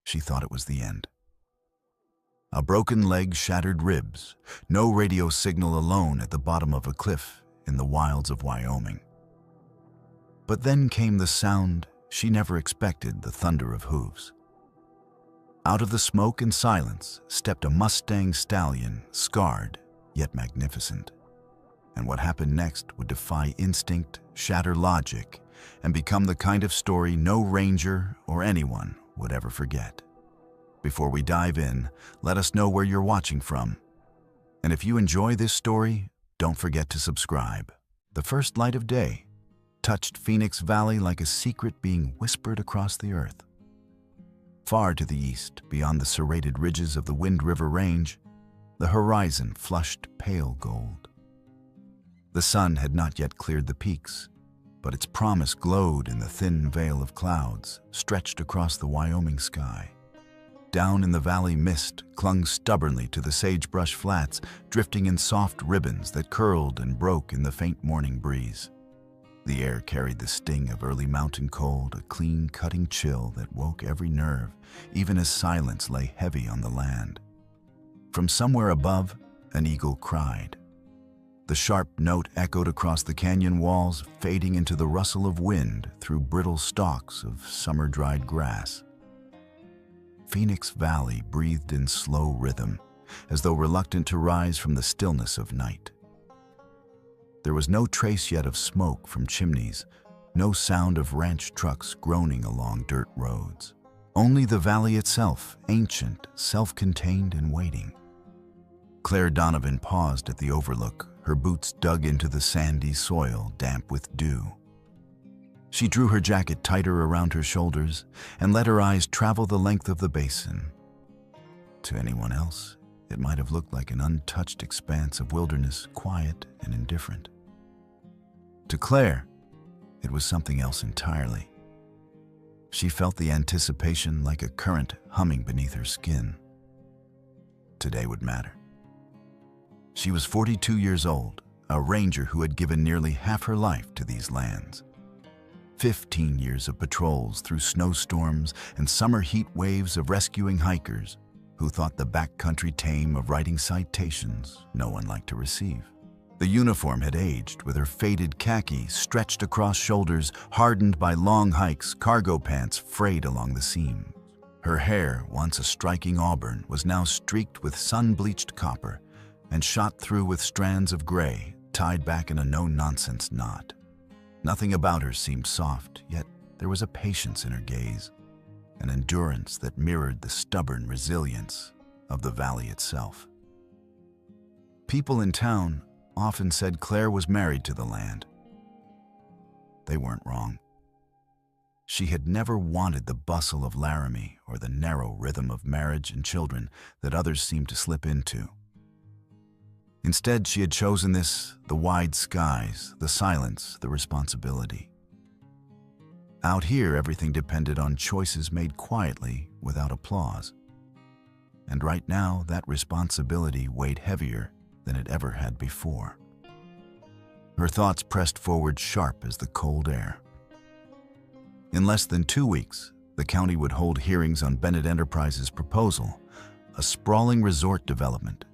she thought it was the end. A broken leg, shattered ribs, no radio signal, alone at the bottom of a cliff in the wilds of Wyoming. But then came the sound she never expected, the thunder of hooves. Out of the smoke and silence stepped a Mustang stallion, scarred yet magnificent. And what happened next would defy instinct, shatter logic, and become the kind of story no ranger or anyone would ever forget. Before we dive in, let us know where you're watching from. And if you enjoy this story, don't forget to subscribe. The first light of day touched Phoenix Valley like a secret being whispered across the earth. Far to the east, beyond the serrated ridges of the Wind River Range, the horizon flushed pale gold. The sun had not yet cleared the peaks, but its promise glowed in the thin veil of clouds stretched across the Wyoming sky. Down in the valley, mist clung stubbornly to the sagebrush flats, drifting in soft ribbons that curled and broke in the faint morning breeze. The air carried the sting of early mountain cold, a clean, cutting chill that woke every nerve, even as silence lay heavy on the land. From somewhere above, an eagle cried. The sharp note echoed across the canyon walls, fading into the rustle of wind through brittle stalks of summer-dried grass. Phoenix Valley breathed in slow rhythm, as though reluctant to rise from the stillness of night. There was no trace yet of smoke from chimneys, no sound of ranch trucks groaning along dirt roads. Only the valley itself, ancient, self-contained, and waiting. Claire Donovan paused at the overlook, her boots dug into the sandy soil, damp with dew. She drew her jacket tighter around her shoulders and let her eyes travel the length of the basin. To anyone else, it might have looked like an untouched expanse of wilderness, quiet and indifferent. To Claire, it was something else entirely. She felt the anticipation like a current humming beneath her skin. Today would matter. She was 42 years old, a ranger who had given nearly half her life to these lands. 15 years of patrols through snowstorms and summer heat waves of rescuing hikers who thought the backcountry tame of writing citations no one liked to receive. The uniform had aged, with her faded khaki stretched across shoulders, hardened by long hikes, cargo pants frayed along the seams. Her hair, once a striking auburn, was now streaked with sun-bleached copper and shot through with strands of gray, tied back in a no-nonsense knot. Nothing about her seemed soft, yet there was a patience in her gaze, an endurance that mirrored the stubborn resilience of the valley itself. People in town often said Claire was married to the land. They weren't wrong. She had never wanted the bustle of Laramie or the narrow rhythm of marriage and children that others seemed to slip into. Instead, she had chosen this, the wide skies, the silence, the responsibility. Out here, everything depended on choices made quietly, without applause. And right now, that responsibility weighed heavier than it ever had before. Her thoughts pressed forward sharp as the cold air. In less than 2 weeks, the county would hold hearings on Bennett Enterprises' proposal, a sprawling resort development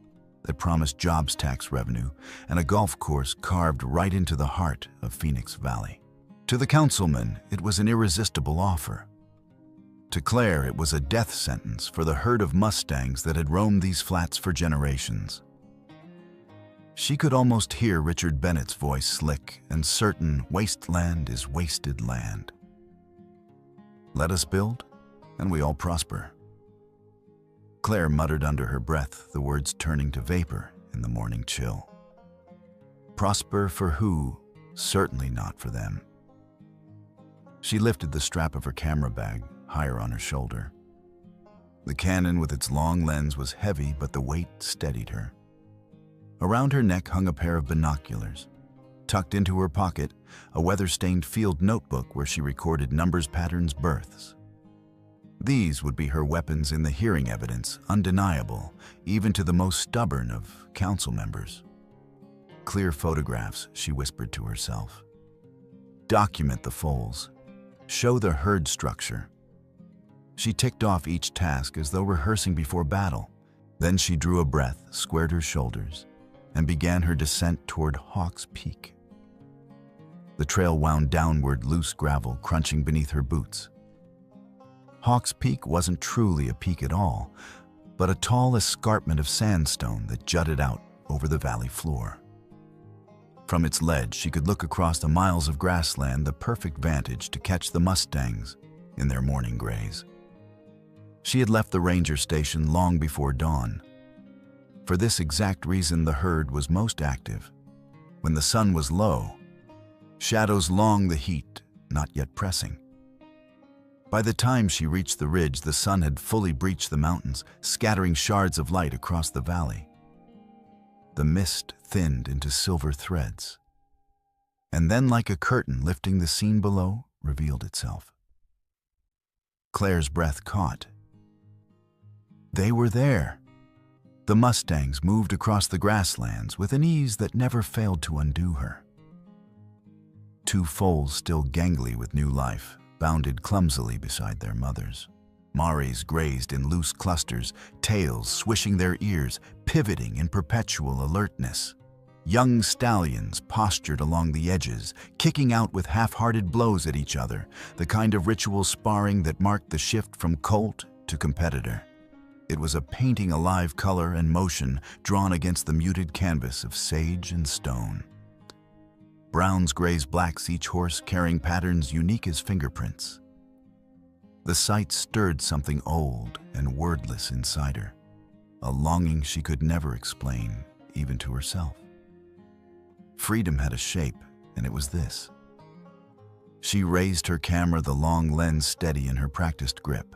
that promised jobs tax revenue and a golf course carved right into the heart of Phoenix Valley. To the councilman, it was an irresistible offer. To Claire, it was a death sentence for the herd of Mustangs that had roamed these flats for generations. She could almost hear Richard Bennett's voice, slick and certain: wasteland is wasted land. Let us build, and we all prosper. Claire muttered under her breath, the words turning to vapor in the morning chill. Prosper for who? Certainly not for them. She lifted the strap of her camera bag higher on her shoulder. The Canon with its long lens was heavy, but the weight steadied her. Around her neck hung a pair of binoculars. Tucked into her pocket, a weather-stained field notebook where she recorded numbers, patterns, births. These would be her weapons in the hearing evidence, undeniable, even to the most stubborn of council members. Clear photographs, she whispered to herself. Document the foals. Show the herd structure. She ticked off each task as though rehearsing before battle. Then she drew a breath, squared her shoulders, and began her descent toward Hawks Peak. The trail wound downward, loose gravel crunching beneath her boots. Hawks Peak wasn't truly a peak at all, but a tall escarpment of sandstone that jutted out over the valley floor. From its ledge, she could look across the miles of grassland, the perfect vantage to catch the mustangs in their morning graze. She had left the ranger station long before dawn. For this exact reason, the herd was most active. When the sun was low, shadows long the heat, not yet pressing. By the time she reached the ridge, the sun had fully breached the mountains, scattering shards of light across the valley. The mist thinned into silver threads, and then, like a curtain lifting the scene below, revealed itself. Claire's breath caught. They were there. The mustangs moved across the grasslands with an ease that never failed to undo her. Two foals, still gangly with new life, bounded clumsily beside their mothers. Maries grazed in loose clusters, tails swishing their ears, pivoting in perpetual alertness. Young stallions postured along the edges, kicking out with half-hearted blows at each other, the kind of ritual sparring that marked the shift from colt to competitor. It was a painting alive color and motion drawn against the muted canvas of sage and stone. Browns grazed blacks, each horse carrying patterns unique as fingerprints. The sight stirred something old and wordless inside her, a longing she could never explain, even to herself. Freedom had a shape, and it was this. She raised her camera, the long lens steady in her practiced grip.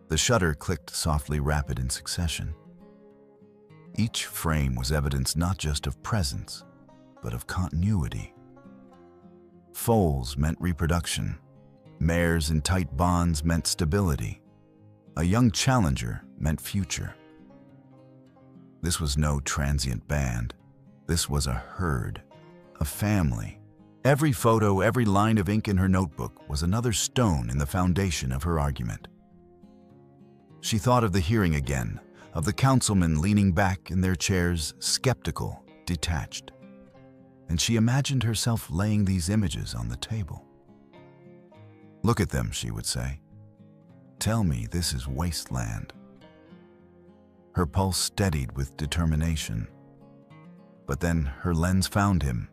The shutter clicked softly, rapid in succession. Each frame was evidence not just of presence, but of continuity. Foals meant reproduction. Mares in tight bonds meant stability. A young challenger meant future. This was no transient band. This was a herd, a family. Every photo, every line of ink in her notebook was another stone in the foundation of her argument. She thought of the hearing again, of the councilmen leaning back in their chairs, skeptical, detached. And she imagined herself laying these images on the table. "Look at them," she would say. "Tell me this is wasteland." Her pulse steadied with determination. But then her lens found him.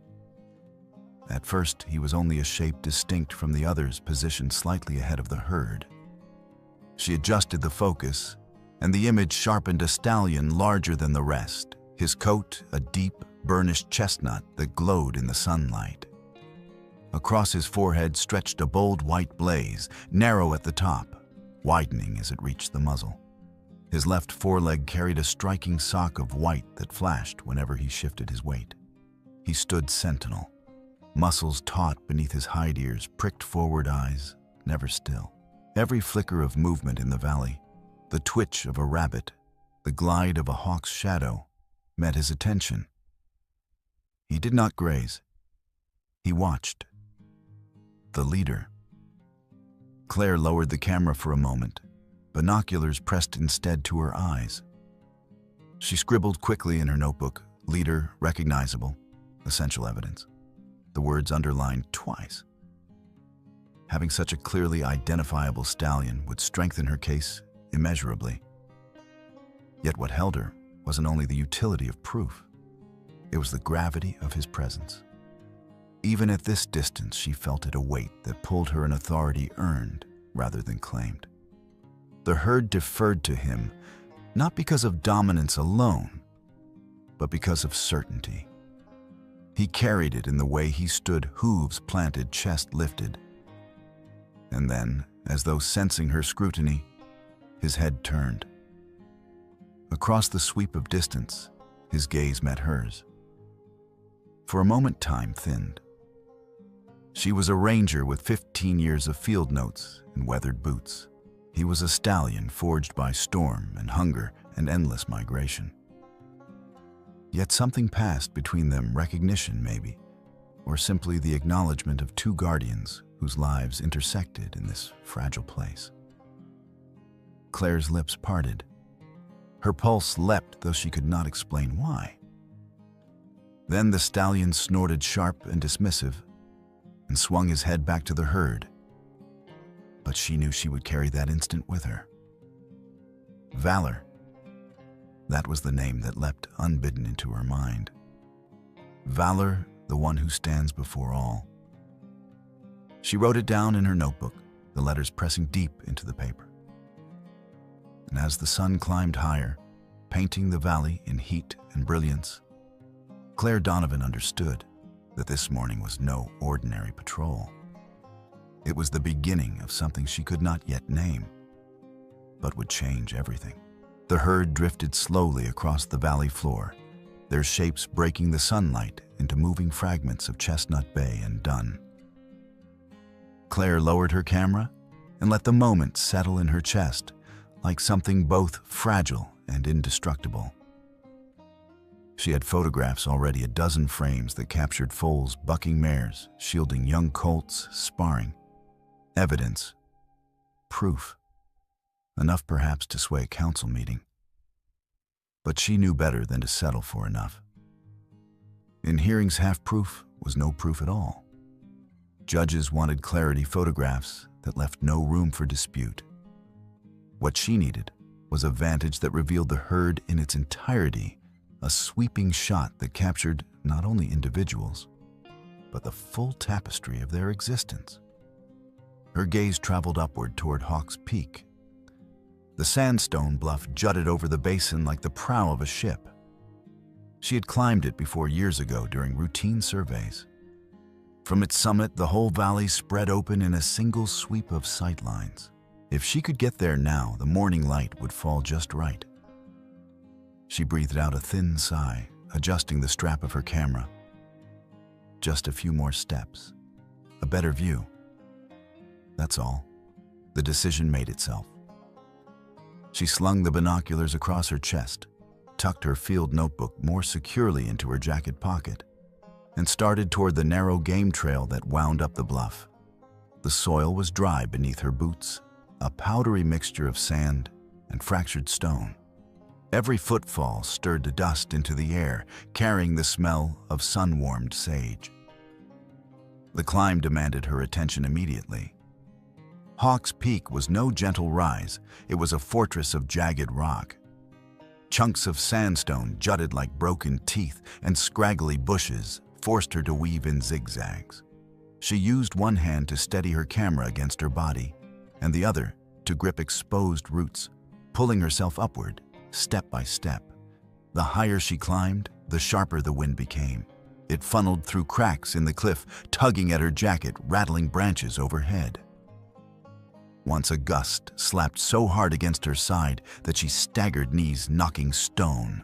At first, he was only a shape distinct from the others, positioned slightly ahead of the herd. She adjusted the focus, and the image sharpened a stallion larger than the rest, his coat a deep, burnished chestnut that glowed in the sunlight. Across his forehead stretched a bold white blaze, narrow at the top, widening as it reached the muzzle. His left foreleg carried a striking sock of white that flashed whenever he shifted his weight. He stood sentinel, muscles taut beneath his hide ears, pricked forward eyes, never still. Every flicker of movement in the valley, the twitch of a rabbit, the glide of a hawk's shadow, met his attention. He did not graze. He watched. The leader. Claire lowered the camera for a moment, binoculars pressed instead to her eyes. She scribbled quickly in her notebook, "Leader recognizable, essential evidence." The words underlined twice. Having such a clearly identifiable stallion would strengthen her case immeasurably. Yet what held her wasn't only the utility of proof, it was the gravity of his presence. Even at this distance, she felt it a weight that pulled her an authority earned rather than claimed. The herd deferred to him, not because of dominance alone, but because of certainty. He carried it in the way he stood, hooves planted, chest lifted. And then, as though sensing her scrutiny, his head turned. Across the sweep of distance, his gaze met hers. For a moment, time thinned. She was a ranger with 15 years of field notes and weathered boots. He was a stallion forged by storm and hunger and endless migration. Yet something passed between them, recognition maybe, or simply the acknowledgement of two guardians whose lives intersected in this fragile place. Claire's lips parted. Her pulse leapt, though she could not explain why. Then the stallion snorted sharp and dismissive and swung his head back to the herd. But she knew she would carry that instant with her. Valor. That was the name that leapt unbidden into her mind. Valor, the one who stands before all. She wrote it down in her notebook, the letters pressing deep into the paper. And as the sun climbed higher, painting the valley in heat and brilliance, Claire Donovan understood that this morning was no ordinary patrol. It was the beginning of something she could not yet name, but would change everything. The herd drifted slowly across the valley floor, their shapes breaking the sunlight into moving fragments of Chestnut Bay and Dunn. Claire lowered her camera and let the moment settle in her chest, like something both fragile and indestructible. She had photographs already, a dozen frames that captured foals bucking mares, shielding young colts sparring. Evidence. Proof. Enough perhaps to sway a council meeting. But she knew better than to settle for enough. In hearings, half-proof was no proof at all. Judges wanted clarity, photographs that left no room for dispute. What she needed was a vantage that revealed the herd in its entirety, a sweeping shot that captured not only individuals, but the full tapestry of their existence. Her gaze traveled upward toward Hawks Peak. The sandstone bluff jutted over the basin like the prow of a ship. She had climbed it before years ago during routine surveys. From its summit, the whole valley spread open in a single sweep of sightlines. If she could get there now, the morning light would fall just right. She breathed out a thin sigh, adjusting the strap of her camera. Just a few more steps. A better view. That's all. The decision made itself. She slung the binoculars across her chest, tucked her field notebook more securely into her jacket pocket, and started toward the narrow game trail that wound up the bluff. The soil was dry beneath her boots, a powdery mixture of sand and fractured stone. Every footfall stirred the dust into the air, carrying the smell of sun-warmed sage. The climb demanded her attention immediately. Hawks Peak was no gentle rise, it was a fortress of jagged rock. Chunks of sandstone jutted like broken teeth, and scraggly bushes forced her to weave in zigzags. She used one hand to steady her camera against her body, and the other to grip exposed roots, pulling herself upward, step by step. The higher she climbed, the sharper the wind became. It funneled through cracks in the cliff, tugging at her jacket, rattling branches overhead. Once a gust slapped so hard against her side that she staggered, knees knocking stone.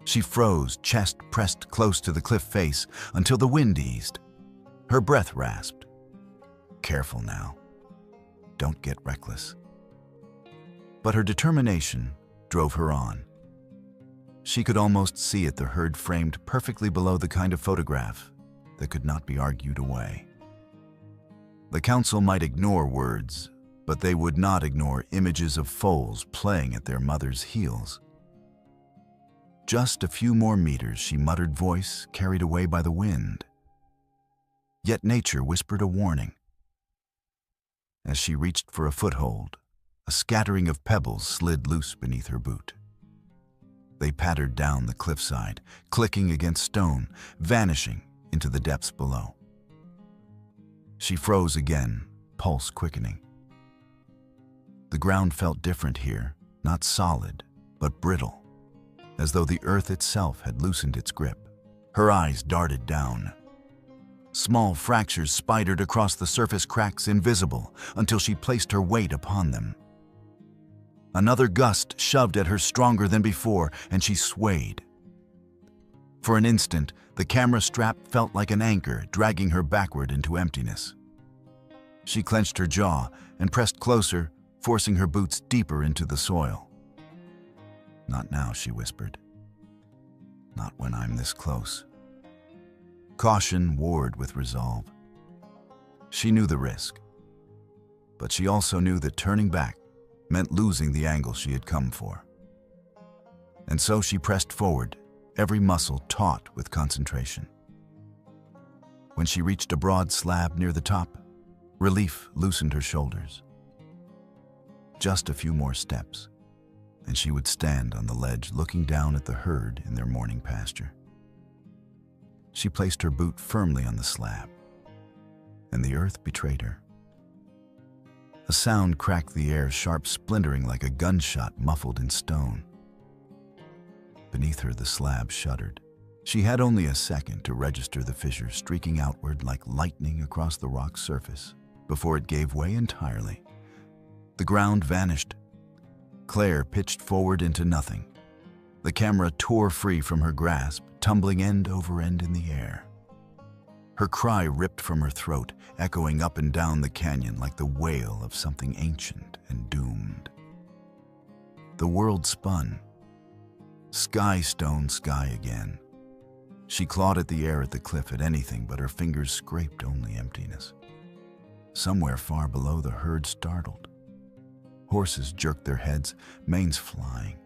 She froze, chest pressed close to the cliff face, until the wind eased. Her breath rasped. Careful now. Don't get reckless. But her determination drove her on. She could almost see it, the herd framed perfectly below the kind of photograph that could not be argued away. The council might ignore words, but they would not ignore images of foals playing at their mother's heels. Just a few more meters, she muttered, voice carried away by the wind. Yet nature whispered a warning. As she reached for a foothold, a scattering of pebbles slid loose beneath her boot. They pattered down the cliffside, clicking against stone, vanishing into the depths below. She froze again, pulse quickening. The ground felt different here, not solid, but brittle, as though the earth itself had loosened its grip. Her eyes darted down. Small fractures spidered across the surface, cracks invisible, until she placed her weight upon them. Another gust shoved at her stronger than before, and she swayed. For an instant, the camera strap felt like an anchor, dragging her backward into emptiness. She clenched her jaw and pressed closer, forcing her boots deeper into the soil. Not now, she whispered. Not when I'm this close. Caution warred with resolve. She knew the risk, but she also knew that turning back meant losing the angle she had come for. And so she pressed forward, every muscle taut with concentration. When she reached a broad slab near the top, relief loosened her shoulders. Just a few more steps, and she would stand on the ledge looking down at the herd in their morning pasture. She placed her boot firmly on the slab, and the earth betrayed her. A sound cracked the air, sharp splintering like a gunshot muffled in stone. Beneath her, the slab shuddered. She had only a second to register the fissure streaking outward like lightning across the rock's surface before it gave way entirely. The ground vanished. Claire pitched forward into nothing. The camera tore free from her grasp, tumbling end over end in the air. Her cry ripped from her throat, echoing up and down the canyon like the wail of something ancient and doomed. The world spun. Sky stone sky again. She clawed at the air at the cliff at anything, but her fingers scraped only emptiness. Somewhere far below, the herd startled. Horses jerked their heads, manes flying.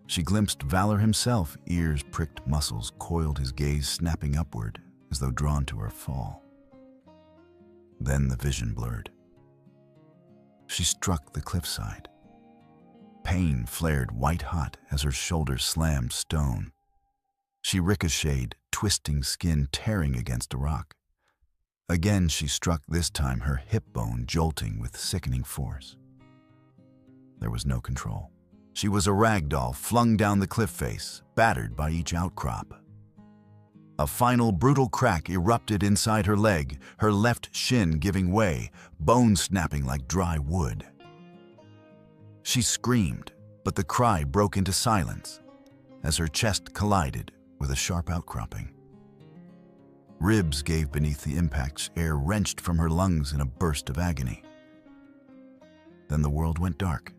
She glimpsed Valor himself, ears pricked, muscles coiled, his gaze snapping upward as though drawn to her fall. Then the vision blurred. She struck the cliffside. Pain flared white-hot as her shoulder slammed stone. She ricocheted, twisting skin tearing against a rock. Again she struck, this time her hip bone jolting with sickening force. There was no control. She was a rag doll flung down the cliff face, battered by each outcrop. A final brutal crack erupted inside her leg, her left shin giving way, bone snapping like dry wood. She screamed, but the cry broke into silence as her chest collided with a sharp outcropping. Ribs gave beneath the impacts, air wrenched from her lungs in a burst of agony. Then the world went dark.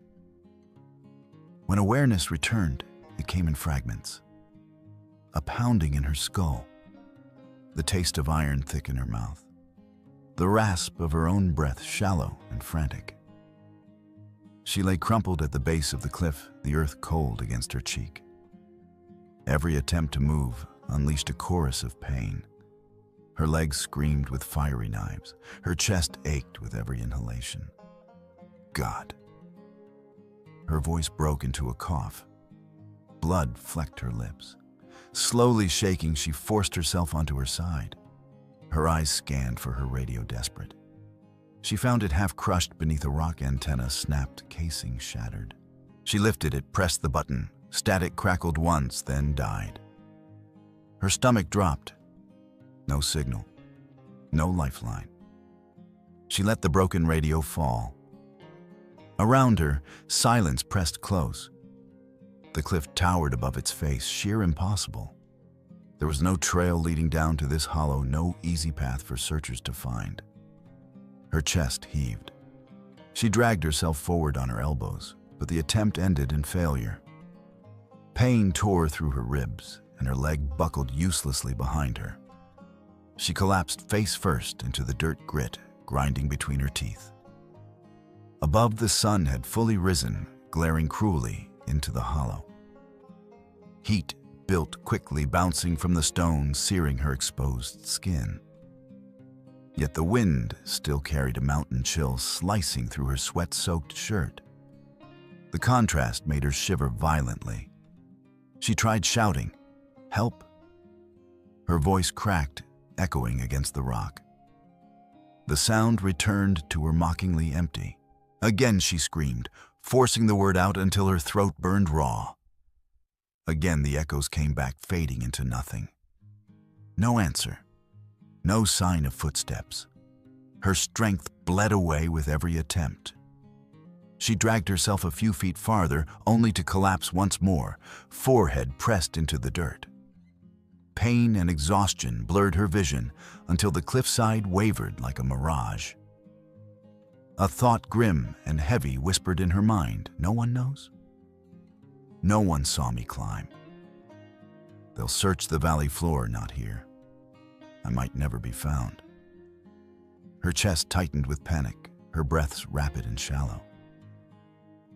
When awareness returned, it came in fragments. A pounding in her skull, the taste of iron thick in her mouth, the rasp of her own breath shallow and frantic. She lay crumpled at the base of the cliff, the earth cold against her cheek. Every attempt to move unleashed a chorus of pain. Her legs screamed with fiery knives. Her chest ached with every inhalation. God. Her voice broke into a cough. Blood flecked her lips. Slowly shaking, she forced herself onto her side. Her eyes scanned for her radio desperate. She found it half crushed beneath a rock antenna, snapped, casing shattered. She lifted it, pressed the button. Static crackled once, then died. Her stomach dropped. No signal. No lifeline. She let the broken radio fall. Around her, silence pressed close. The cliff towered above its face, sheer impossible. There was no trail leading down to this hollow, no easy path for searchers to find. Her chest heaved. She dragged herself forward on her elbows, but the attempt ended in failure. Pain tore through her ribs, and her leg buckled uselessly behind her. She collapsed face first into the dirt grit grinding between her teeth. Above, the sun had fully risen, glaring cruelly into the hollow. Heat built quickly, bouncing from the stone, searing her exposed skin. Yet the wind still carried a mountain chill slicing through her sweat-soaked shirt. The contrast made her shiver violently. She tried shouting, "Help!" Her voice cracked, echoing against the rock. The sound returned to her mockingly empty. Again she screamed, forcing the word out until her throat burned raw. Again the echoes came back, fading into nothing. No answer. No sign of footsteps. Her strength bled away with every attempt. She dragged herself a few feet farther, only to collapse once more, forehead pressed into the dirt. Pain and exhaustion blurred her vision until the cliffside wavered like a mirage. A thought grim and heavy whispered in her mind, "No one knows? No one saw me climb. They'll search the valley floor, not here. I might never be found." Her chest tightened with panic, her breaths rapid and shallow.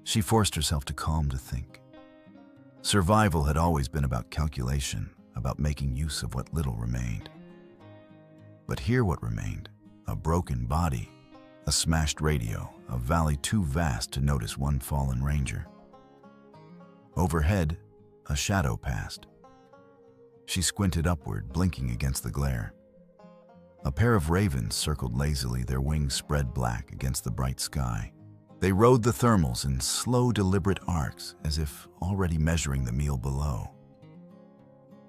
She forced herself to calm to think. Survival had always been about calculation, about making use of what little remained. But here what remained: a broken body, a smashed radio, a valley too vast to notice one fallen ranger. Overhead, a shadow passed. She squinted upward, blinking against the glare. A pair of ravens circled lazily, their wings spread black against the bright sky. They rode the thermals in slow, deliberate arcs, as if already measuring the meal below.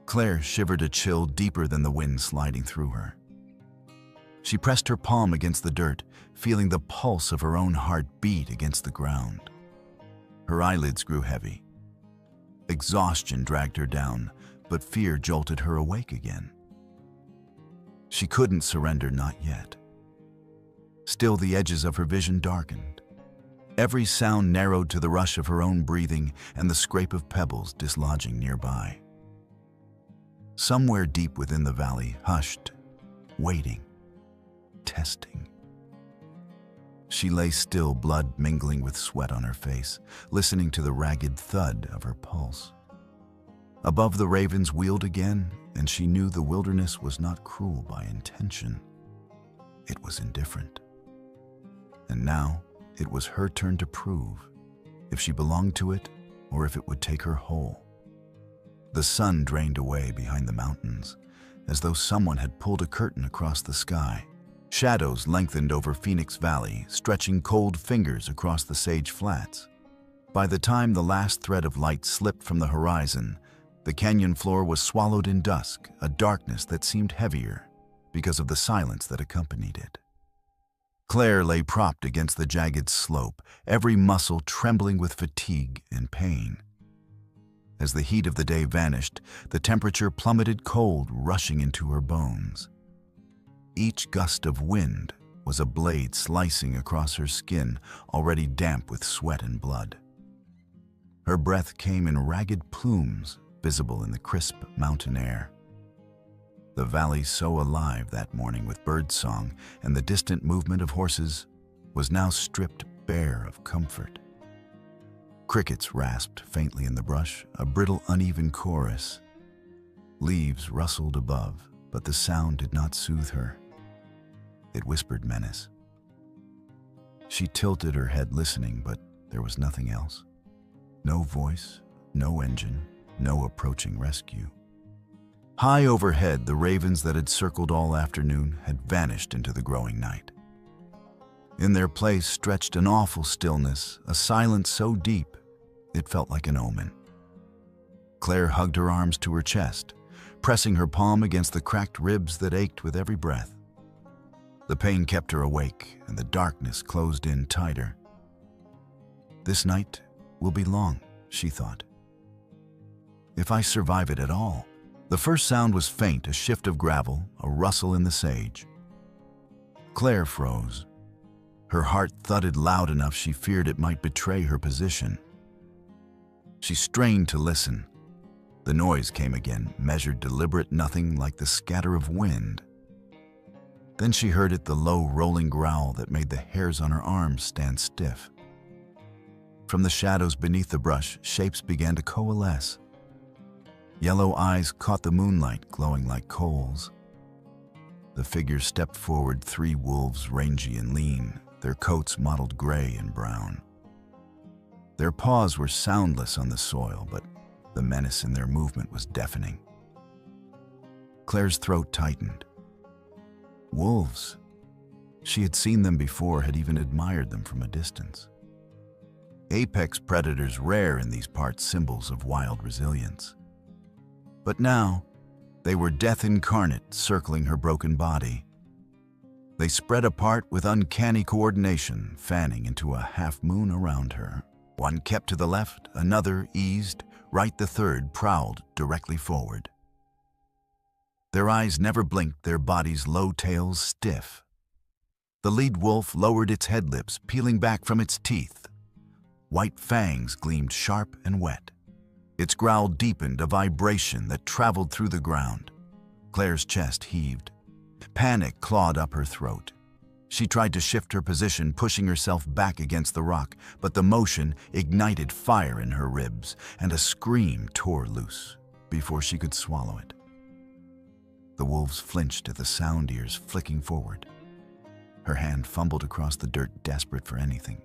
Claire shivered a chill deeper than the wind sliding through her. She pressed her palm against the dirt, feeling the pulse of her own heart beat against the ground. Her eyelids grew heavy. Exhaustion dragged her down, but fear jolted her awake again. She couldn't surrender, not yet. Still, the edges of her vision darkened. Every sound narrowed to the rush of her own breathing and the scrape of pebbles dislodging nearby. Somewhere deep within the valley, hushed, waiting, testing. She lay still, blood mingling with sweat on her face, listening to the ragged thud of her pulse. Above, the ravens wheeled again, and she knew the wilderness was not cruel by intention. It was indifferent. And now, it was her turn to prove if she belonged to it or if it would take her whole. The sun drained away behind the mountains, as though someone had pulled a curtain across the sky. Shadows lengthened over Phoenix Valley, stretching cold fingers across the Sage Flats. By the time the last thread of light slipped from the horizon, the canyon floor was swallowed in dusk, a darkness that seemed heavier because of the silence that accompanied it. Claire lay propped against the jagged slope, every muscle trembling with fatigue and pain. As the heat of the day vanished, the temperature plummeted cold, rushing into her bones. Each gust of wind was a blade slicing across her skin, already damp with sweat and blood. Her breath came in ragged plumes, visible in the crisp mountain air. The valley, so alive that morning with birdsong and the distant movement of horses, was now stripped bare of comfort. Crickets rasped faintly in the brush, a brittle, uneven chorus. Leaves rustled above, but the sound did not soothe her. It whispered menace. She tilted her head listening, but there was nothing else. No voice, no engine, no approaching rescue. High overhead, the ravens that had circled all afternoon had vanished into the growing night. In their place stretched an awful stillness, a silence so deep it felt like an omen. Claire hugged her arms to her chest, pressing her palm against the cracked ribs that ached with every breath. The pain kept her awake, and the darkness closed in tighter. This night will be long, she thought. If I survive it at all. The first sound was faint, a shift of gravel, a rustle in the sage. Claire froze. Her heart thudded loud enough she feared it might betray her position. She strained to listen. The noise came again, measured, deliberate, nothing like the scatter of wind. Then she heard it, the low, rolling growl that made the hairs on her arms stand stiff. From the shadows beneath the brush, shapes began to coalesce. Yellow eyes caught the moonlight, glowing like coals. The figures stepped forward, 3 wolves, rangy and lean, their coats mottled gray and brown. Their paws were soundless on the soil, but the menace in their movement was deafening. Claire's throat tightened. Wolves. She had seen them before, had even admired them from a distance. Apex predators, rare in these parts, symbols of wild resilience. But now, they were death incarnate, circling her broken body. They spread apart with uncanny coordination, fanning into a half-moon around her. One kept to the left, another eased, right the third prowled directly forward. Their eyes never blinked, their bodies' low tails stiff. The lead wolf lowered its head lips, peeling back from its teeth. White fangs gleamed sharp and wet. Its growl deepened, a vibration that traveled through the ground. Claire's chest heaved. Panic clawed up her throat. She tried to shift her position, pushing herself back against the rock, but the motion ignited fire in her ribs, and a scream tore loose before she could swallow it. The wolves flinched at the sound ears flicking forward. Her hand fumbled across the dirt, desperate for anything.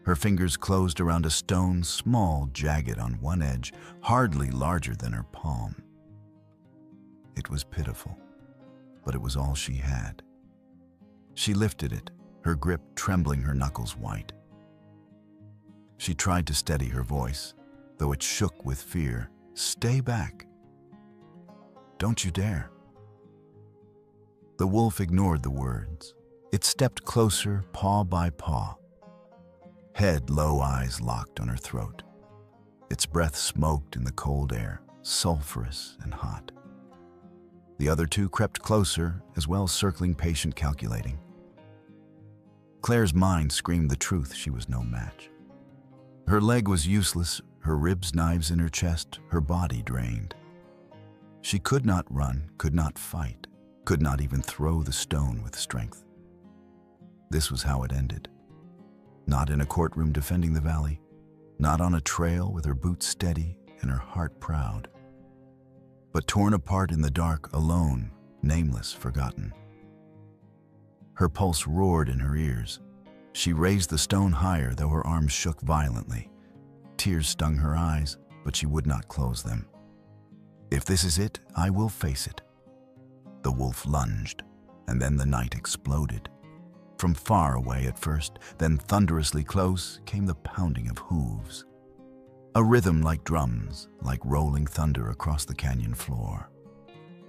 Her fingers closed around a stone, small, jagged on one edge, hardly larger than her palm. It was pitiful, but it was all she had. She lifted it, her grip trembling, her knuckles white. She tried to steady her voice, though it shook with fear. "Stay back. Don't you dare." The wolf ignored the words. It stepped closer, paw by paw. Head low, eyes locked on her throat. Its breath smoked in the cold air, sulphurous and hot. The other two crept closer, as well, circling, patient, calculating. Claire's mind screamed the truth. She was no match. Her leg was useless, her ribs knives in her chest, her body drained. She could not run, could not fight, could not even throw the stone with strength. This was how it ended. Not in a courtroom defending the valley, not on a trail with her boots steady and her heart proud, but torn apart in the dark, alone, nameless, forgotten. Her pulse roared in her ears. She raised the stone higher, though her arms shook violently. Tears stung her eyes, but she would not close them. "If this is it, I will face it." The wolf lunged, and then the night exploded. From far away at first, then thunderously close, came the pounding of hooves. A rhythm like drums, like rolling thunder across the canyon floor.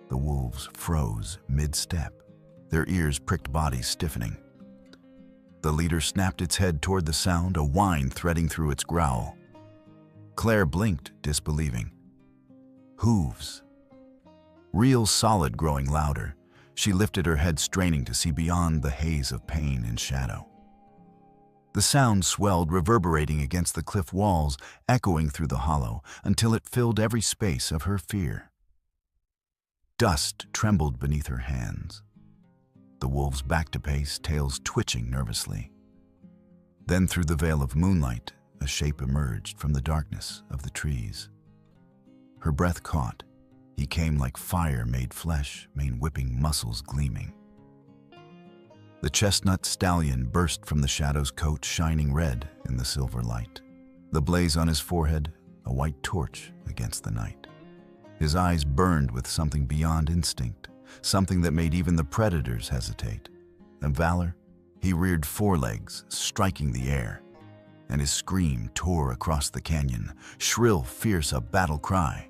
The wolves froze mid-step, their ears pricked, bodies stiffening. The leader snapped its head toward the sound, a whine threading through its growl. Claire blinked, disbelieving. Hooves. Real solid, growing louder. She lifted her head, straining to see beyond the haze of pain and shadow. The sound swelled, reverberating against the cliff walls, echoing through the hollow, until it filled every space of her fear. Dust trembled beneath her hands. The wolves backed a pace, tails twitching nervously. Then through the veil of moonlight, a shape emerged from the darkness of the trees. Her breath caught. He came like fire made flesh, mane whipping, muscles gleaming. The chestnut stallion burst from the shadow's coat, shining red in the silver light. The blaze on his forehead, a white torch against the night. His eyes burned with something beyond instinct, something that made even the predators hesitate. And valor, he reared forelegs, striking the air, and his scream tore across the canyon, shrill, fierce, a battle cry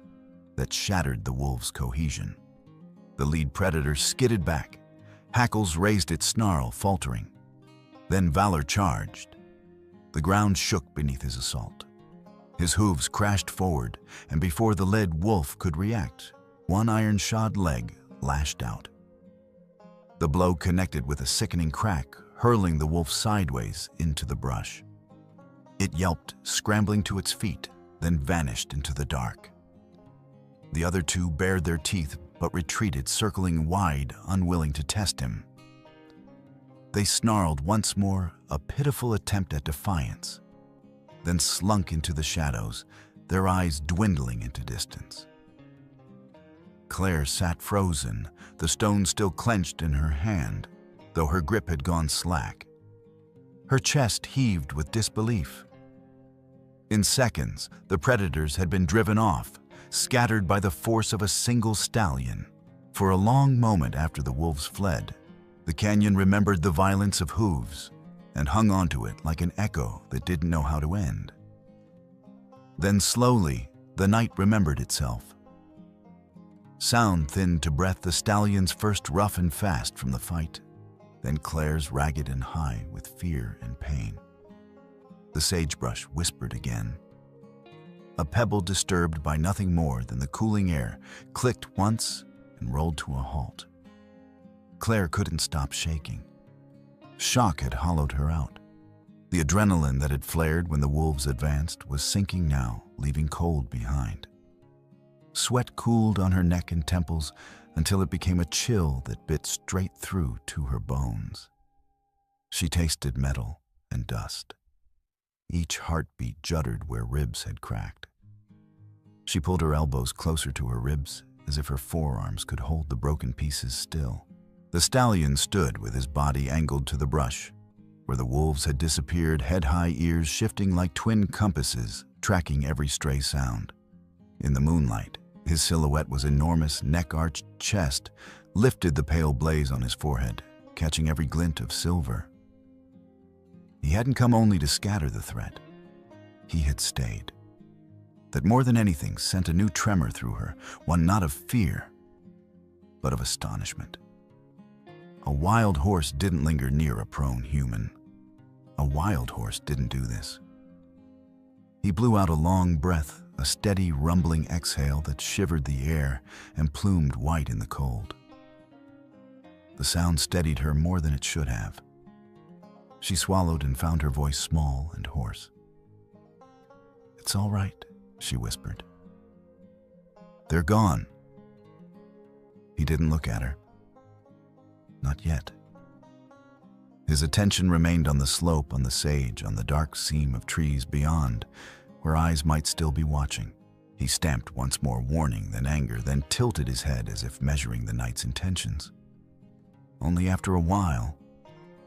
that shattered the wolves' cohesion. The lead predator skidded back. Hackles raised its snarl, faltering. Then Valor charged. The ground shook beneath his assault. His hooves crashed forward, and before the lead wolf could react, one iron-shod leg lashed out. The blow connected with a sickening crack, hurling the wolf sideways into the brush. It yelped, scrambling to its feet, then vanished into the dark. The other two bared their teeth but retreated, circling wide, unwilling to test him. They snarled once more, a pitiful attempt at defiance, then slunk into the shadows, their eyes dwindling into distance. Claire sat frozen, the stone still clenched in her hand, though her grip had gone slack. Her chest heaved with disbelief. In seconds, the predators had been driven off, scattered by the force of a single stallion. For a long moment after the wolves fled, the canyon remembered the violence of hooves and hung onto it like an echo that didn't know how to end. Then slowly, the night remembered itself. Sound thinned to breath the stallion's first rough and fast from the fight, then Claire's ragged and high with fear and pain. The sagebrush whispered again. A pebble disturbed by nothing more than the cooling air clicked once and rolled to a halt. Claire couldn't stop shaking. Shock had hollowed her out. The adrenaline that had flared when the wolves advanced was sinking now, leaving cold behind. Sweat cooled on her neck and temples, until it became a chill that bit straight through to her bones. She tasted metal and dust. Each heartbeat juddered where ribs had cracked. She pulled her elbows closer to her ribs, as if her forearms could hold the broken pieces still. The stallion stood with his body angled to the brush, where the wolves had disappeared, head-high ears shifting like twin compasses, tracking every stray sound. In the moonlight, his silhouette was enormous, neck-arched chest lifted the pale blaze on his forehead, catching every glint of silver. He hadn't come only to scatter the threat. He had stayed. That more than anything sent a new tremor through her, one not of fear, but of astonishment. A wild horse didn't linger near a prone human. A wild horse didn't do this. He blew out a long breath, a steady, rumbling exhale that shivered the air and plumed white in the cold. The sound steadied her more than it should have. She swallowed and found her voice small and hoarse. "It's all right," she whispered. "They're gone." He didn't look at her. Not yet. His attention remained on the slope, on the sage, on the dark seam of trees beyond, where eyes might still be watching. He stamped once more, warning, then anger, then tilted his head as if measuring the night's intentions. Only after a while,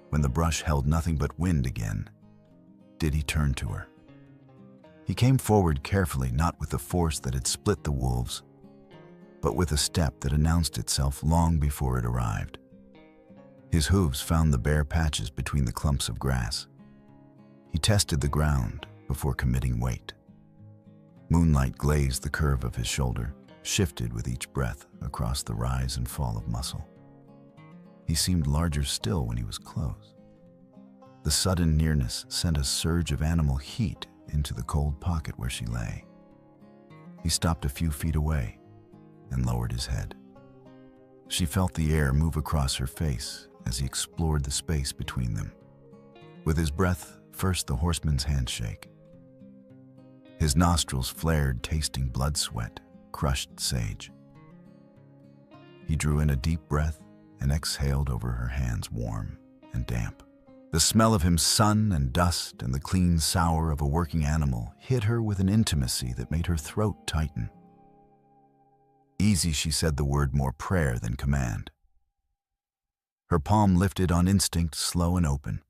when the brush held nothing but wind again, did he turn to her. He came forward carefully, not with the force that had split the wolves, but with a step that announced itself long before it arrived. His hooves found the bare patches between the clumps of grass. He tested the ground before committing weight. Moonlight glazed the curve of his shoulder, shifted with each breath across the rise and fall of muscle. He seemed larger still when he was close. The sudden nearness sent a surge of animal heat into the cold pocket where she lay. He stopped a few feet away and lowered his head. She felt the air move across her face as he explored the space between them. With his breath, first the horseman's handshake. His nostrils flared, tasting blood sweat, crushed sage. He drew in a deep breath and exhaled over her hands, warm and damp. The smell of him, sun and dust and the clean sour of a working animal, hit her with an intimacy that made her throat tighten. Easy, she said the word more prayer than command. Her palm lifted on instinct, slow and open.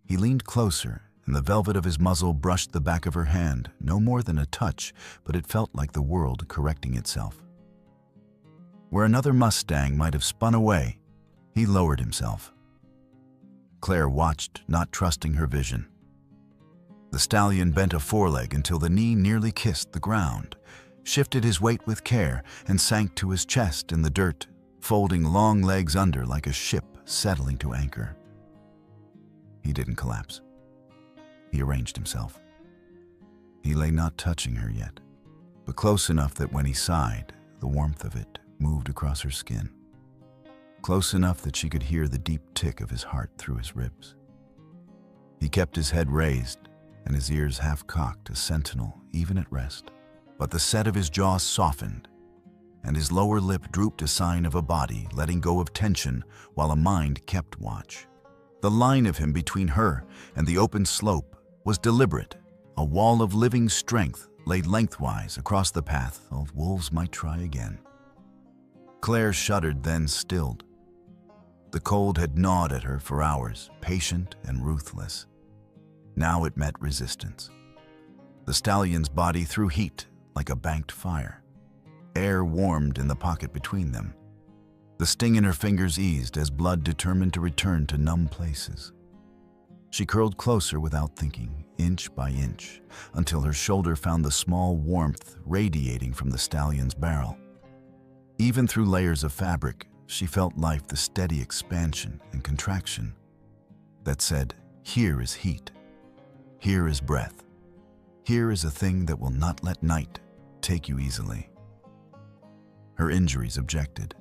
He leaned closer, and the velvet of his muzzle brushed the back of her hand, no more than a touch, but it felt like the world correcting itself. Where another Mustang might have spun away, he lowered himself. Claire watched, not trusting her vision. The stallion bent a foreleg until the knee nearly kissed the ground, shifted his weight with care, and sank to his chest in the dirt, folding long legs under like a ship settling to anchor. He didn't collapse. He arranged himself. He lay not touching her yet, but close enough that when he sighed, the warmth of it moved across her skin. Close enough that she could hear the deep tick of his heart through his ribs. He kept his head raised and his ears half cocked, a sentinel even at rest. But the set of his jaw softened, and his lower lip drooped, a sign of a body letting go of tension while a mind kept watch. The line of him between her and the open slope was deliberate, a wall of living strength laid lengthwise across the path of wolves might try again. Claire shuddered, then stilled. The cold had gnawed at her for hours, patient and ruthless. Now it met resistance. The stallion's body threw heat like a banked fire. Air warmed in the pocket between them. The sting in her fingers eased as blood determined to return to numb places. She curled closer without thinking, inch by inch, until her shoulder found the small warmth radiating from the stallion's barrel. Even through layers of fabric, she felt life, the steady expansion and contraction that said, here is heat, here is breath, here is a thing that will not let night take you easily. Her injuries objected.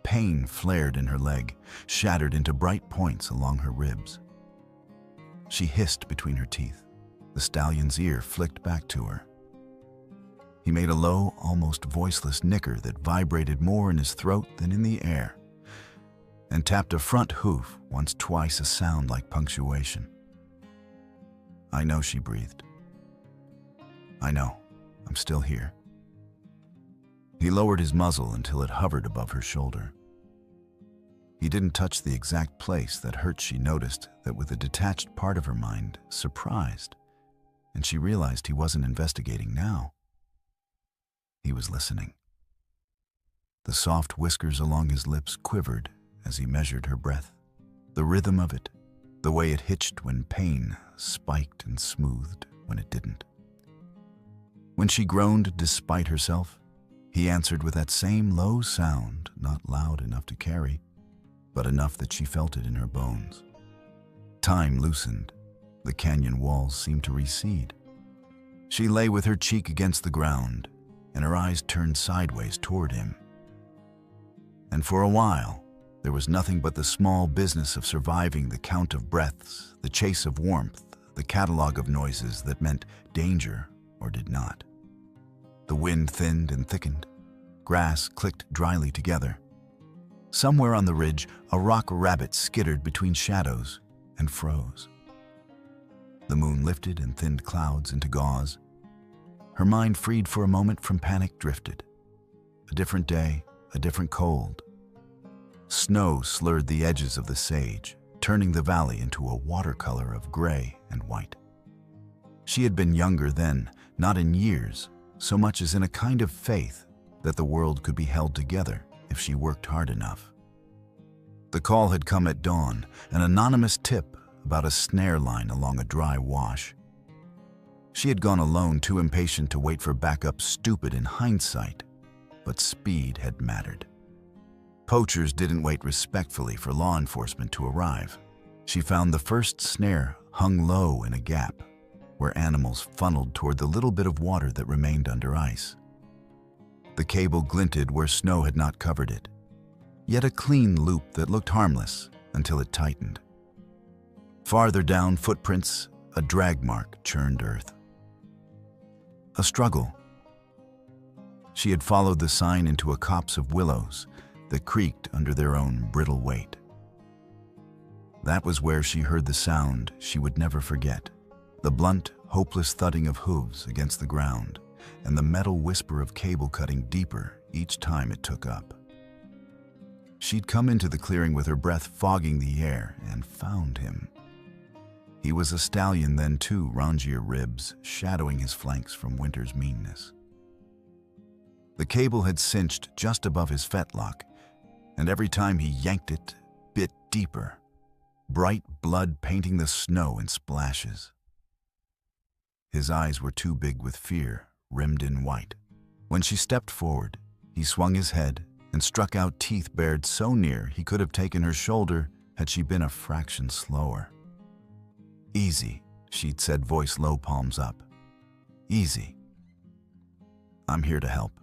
Pain flared in her leg, shattered into bright points along her ribs. She hissed between her teeth. The stallion's ear flicked back to her. He made a low, almost voiceless nicker that vibrated more in his throat than in the air, and tapped a front hoof once twice a sound like punctuation. "I know," she breathed. "I know. I'm still here." He lowered his muzzle until it hovered above her shoulder. He didn't touch the exact place that hurt. She noticed that with a detached part of her mind, surprised, and she realized he wasn't investigating now. He was listening. The soft whiskers along his lips quivered as he measured her breath. The rhythm of it, the way it hitched when pain spiked and smoothed when it didn't. When she groaned despite herself, he answered with that same low sound, not loud enough to carry, but enough that she felt it in her bones. Time loosened. The canyon walls seemed to recede. She lay with her cheek against the ground, and her eyes turned sideways toward him. And for a while, there was nothing but the small business of surviving the count of breaths, the chase of warmth, the catalog of noises that meant danger or did not. The wind thinned and thickened. Grass clicked dryly together. Somewhere on the ridge, a rock rabbit skittered between shadows and froze. The moon lifted and thinned clouds into gauze. Her mind, freed for a moment from panic, drifted. A different day, a different cold. Snow slurred the edges of the sage, turning the valley into a watercolor of gray and white. She had been younger then, not in years, so much as in a kind of faith that the world could be held together if she worked hard enough. The call had come at dawn, an anonymous tip about a snare line along a dry wash. She had gone alone, too impatient to wait for backup, stupid in hindsight, but speed had mattered. Poachers didn't wait respectfully for law enforcement to arrive. She found the first snare hung low in a gap, where animals funneled toward the little bit of water that remained under ice. The cable glinted where snow had not covered it, yet a clean loop that looked harmless until it tightened. Farther down, footprints, a drag mark churned earth. A struggle. She had followed the sign into a copse of willows that creaked under their own brittle weight. That was where she heard the sound she would never forget, the blunt, hopeless thudding of hooves against the ground, and the metal whisper of cable cutting deeper each time it took up. She'd come into the clearing with her breath fogging the air and found him. He was a stallion then too, rongier ribs shadowing his flanks from winter's meanness. The cable had cinched just above his fetlock, and every time he yanked it, bit deeper, bright blood painting the snow in splashes. His eyes were too big with fear, rimmed in white. When she stepped forward, he swung his head and struck out teeth bared so near he could have taken her shoulder had she been a fraction slower. "Easy," she'd said, voice low, palms up. "Easy. I'm here to help."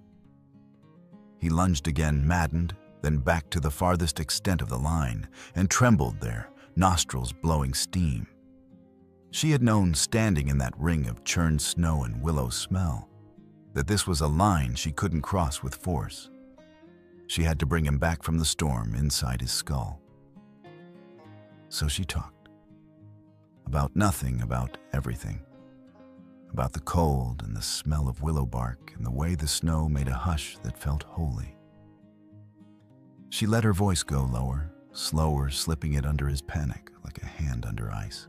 He lunged again, maddened, then back to the farthest extent of the line, and trembled there, nostrils blowing steam. She had known, standing in that ring of churned snow and willow smell, that this was a line she couldn't cross with force. She had to bring him back from the storm inside his skull. So she talked. About nothing, about everything. About the cold and the smell of willow bark and the way the snow made a hush that felt holy. She let her voice go lower, slower, slipping it under his panic like a hand under ice.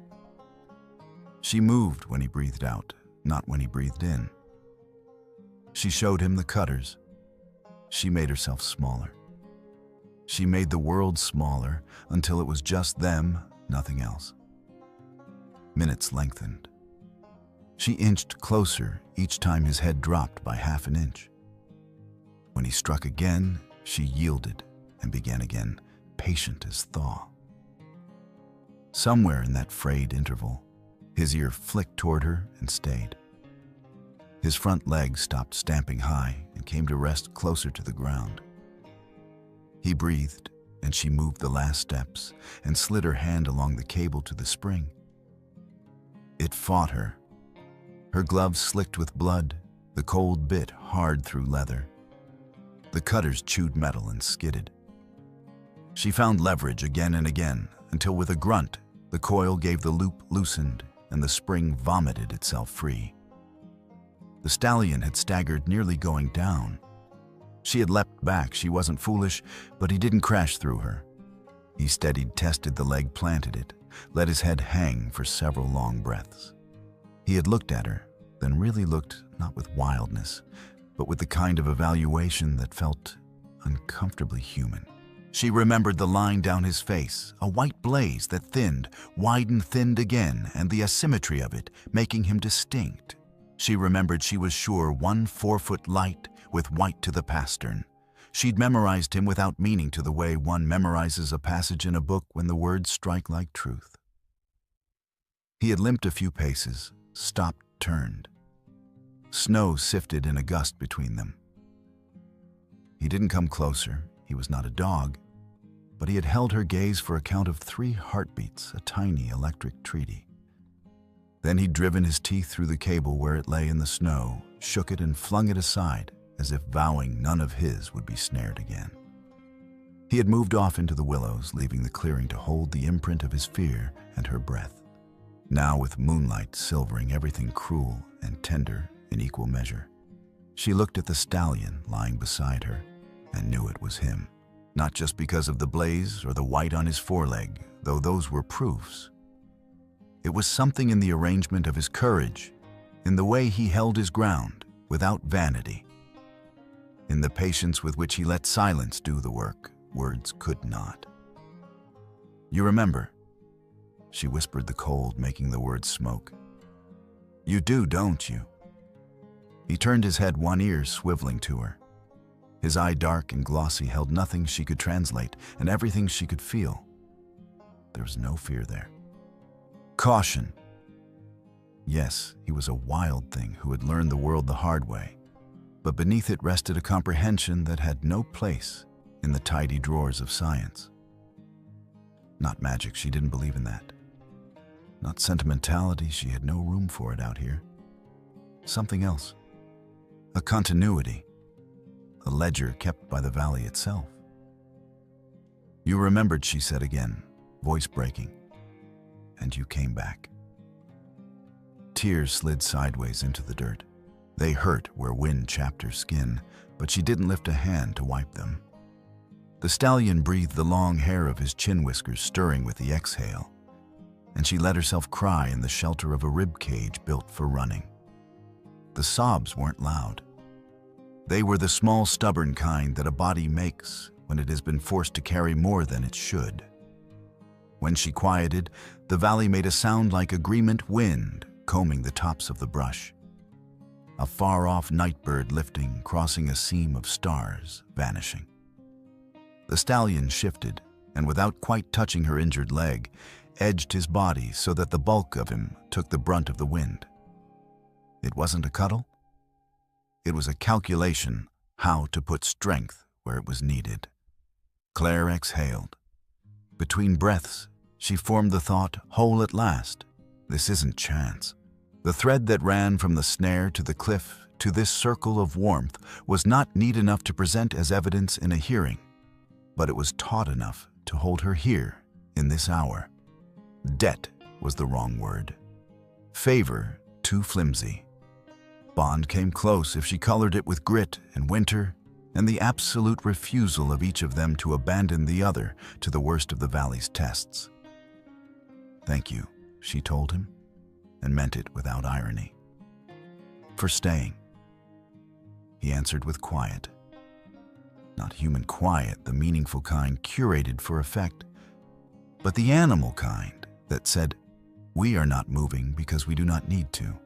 She moved when he breathed out, not when he breathed in. She showed him the cutters. She made herself smaller. She made the world smaller until it was just them, nothing else. Minutes lengthened. She inched closer each time his head dropped by half an inch. When he struck again, she yielded and began again, patient as thaw. Somewhere in that frayed interval, his ear flicked toward her and stayed. His front leg stopped stamping high and came to rest closer to the ground. He breathed, and she moved the last steps and slid her hand along the cable to the spring. It fought her. Her gloves slicked with blood, The cold bit hard through leather. The cutters chewed metal and skidded. She found leverage again and again, until with a grunt, the coil gave the loop loosened and the spring vomited itself free. The stallion had staggered, nearly going down. She had leapt back. She wasn't foolish, but he didn't crash through her. He steadied, tested the leg, planted it, let his head hang for several long breaths. He had looked at her, then really looked not with wildness, but with the kind of evaluation that felt uncomfortably human. She remembered the line down his face, a white blaze that thinned, widened, thinned again, and the asymmetry of it, making him distinct. She remembered she was sure 1 4-foot light with white to the pastern. She'd memorized him without meaning, to the way one memorizes a passage in a book when the words strike like truth. He had limped a few paces, stopped, turned. Snow sifted in a gust between them. He didn't come closer. He was not a dog, but he had held her gaze for a count of 3 heartbeats, a tiny electric treaty. Then he'd driven his teeth through the cable where it lay in the snow, shook it and flung it aside, as if vowing none of his would be snared again. He had moved off into the willows, leaving the clearing to hold the imprint of his fear and her breath. Now, with moonlight silvering everything cruel and tender in equal measure, she looked at the stallion lying beside her and knew it was him, not just because of the blaze or the white on his foreleg, though those were proofs. It was something in the arrangement of his courage, in the way he held his ground without vanity, in the patience with which he let silence do the work words could not. "You remember?" She whispered, the cold making the words smoke. "You do, don't you?" He turned his head, one ear swiveling to her. His eye, dark and glossy, held nothing she could translate and everything she could feel. There was no fear there. Caution. Yes, he was a wild thing who had learned the world the hard way, but beneath it rested a comprehension that had no place in the tidy drawers of science. Not magic, she didn't believe in that. Not sentimentality, she had no room for it out here. Something else. A continuity. A ledger kept by the valley itself. "You remembered," she said again, voice breaking. "And you came back." Tears slid sideways into the dirt. They hurt where wind chapped her skin, but she didn't lift a hand to wipe them. The stallion breathed the long hair of his chin whiskers stirring with the exhale, and she let herself cry in the shelter of a rib cage built for running. The sobs weren't loud. They were the small, stubborn kind that a body makes when it has been forced to carry more than it should. When she quieted, the valley made a sound like agreement wind combing the tops of the brush. A far-off night bird lifting, crossing a seam of stars, vanishing. The stallion shifted, and without quite touching her injured leg, edged his body so that the bulk of him took the brunt of the wind. It wasn't a cuddle. It was a calculation how to put strength where it was needed. Claire exhaled. Between breaths, she formed the thought, whole at last. This isn't chance. The thread that ran from the snare to the cliff to this circle of warmth was not neat enough to present as evidence in a hearing, but it was taut enough to hold her here in this hour. Debt was the wrong word. Favor, too flimsy. Bond came close if she colored it with grit and winter and the absolute refusal of each of them to abandon the other to the worst of the valley's tests. "Thank you," she told him, and meant it without irony. "For staying." He answered with quiet. Not human quiet, the meaningful kind curated for effect, but the animal kind that said, "We are not moving because we do not need to."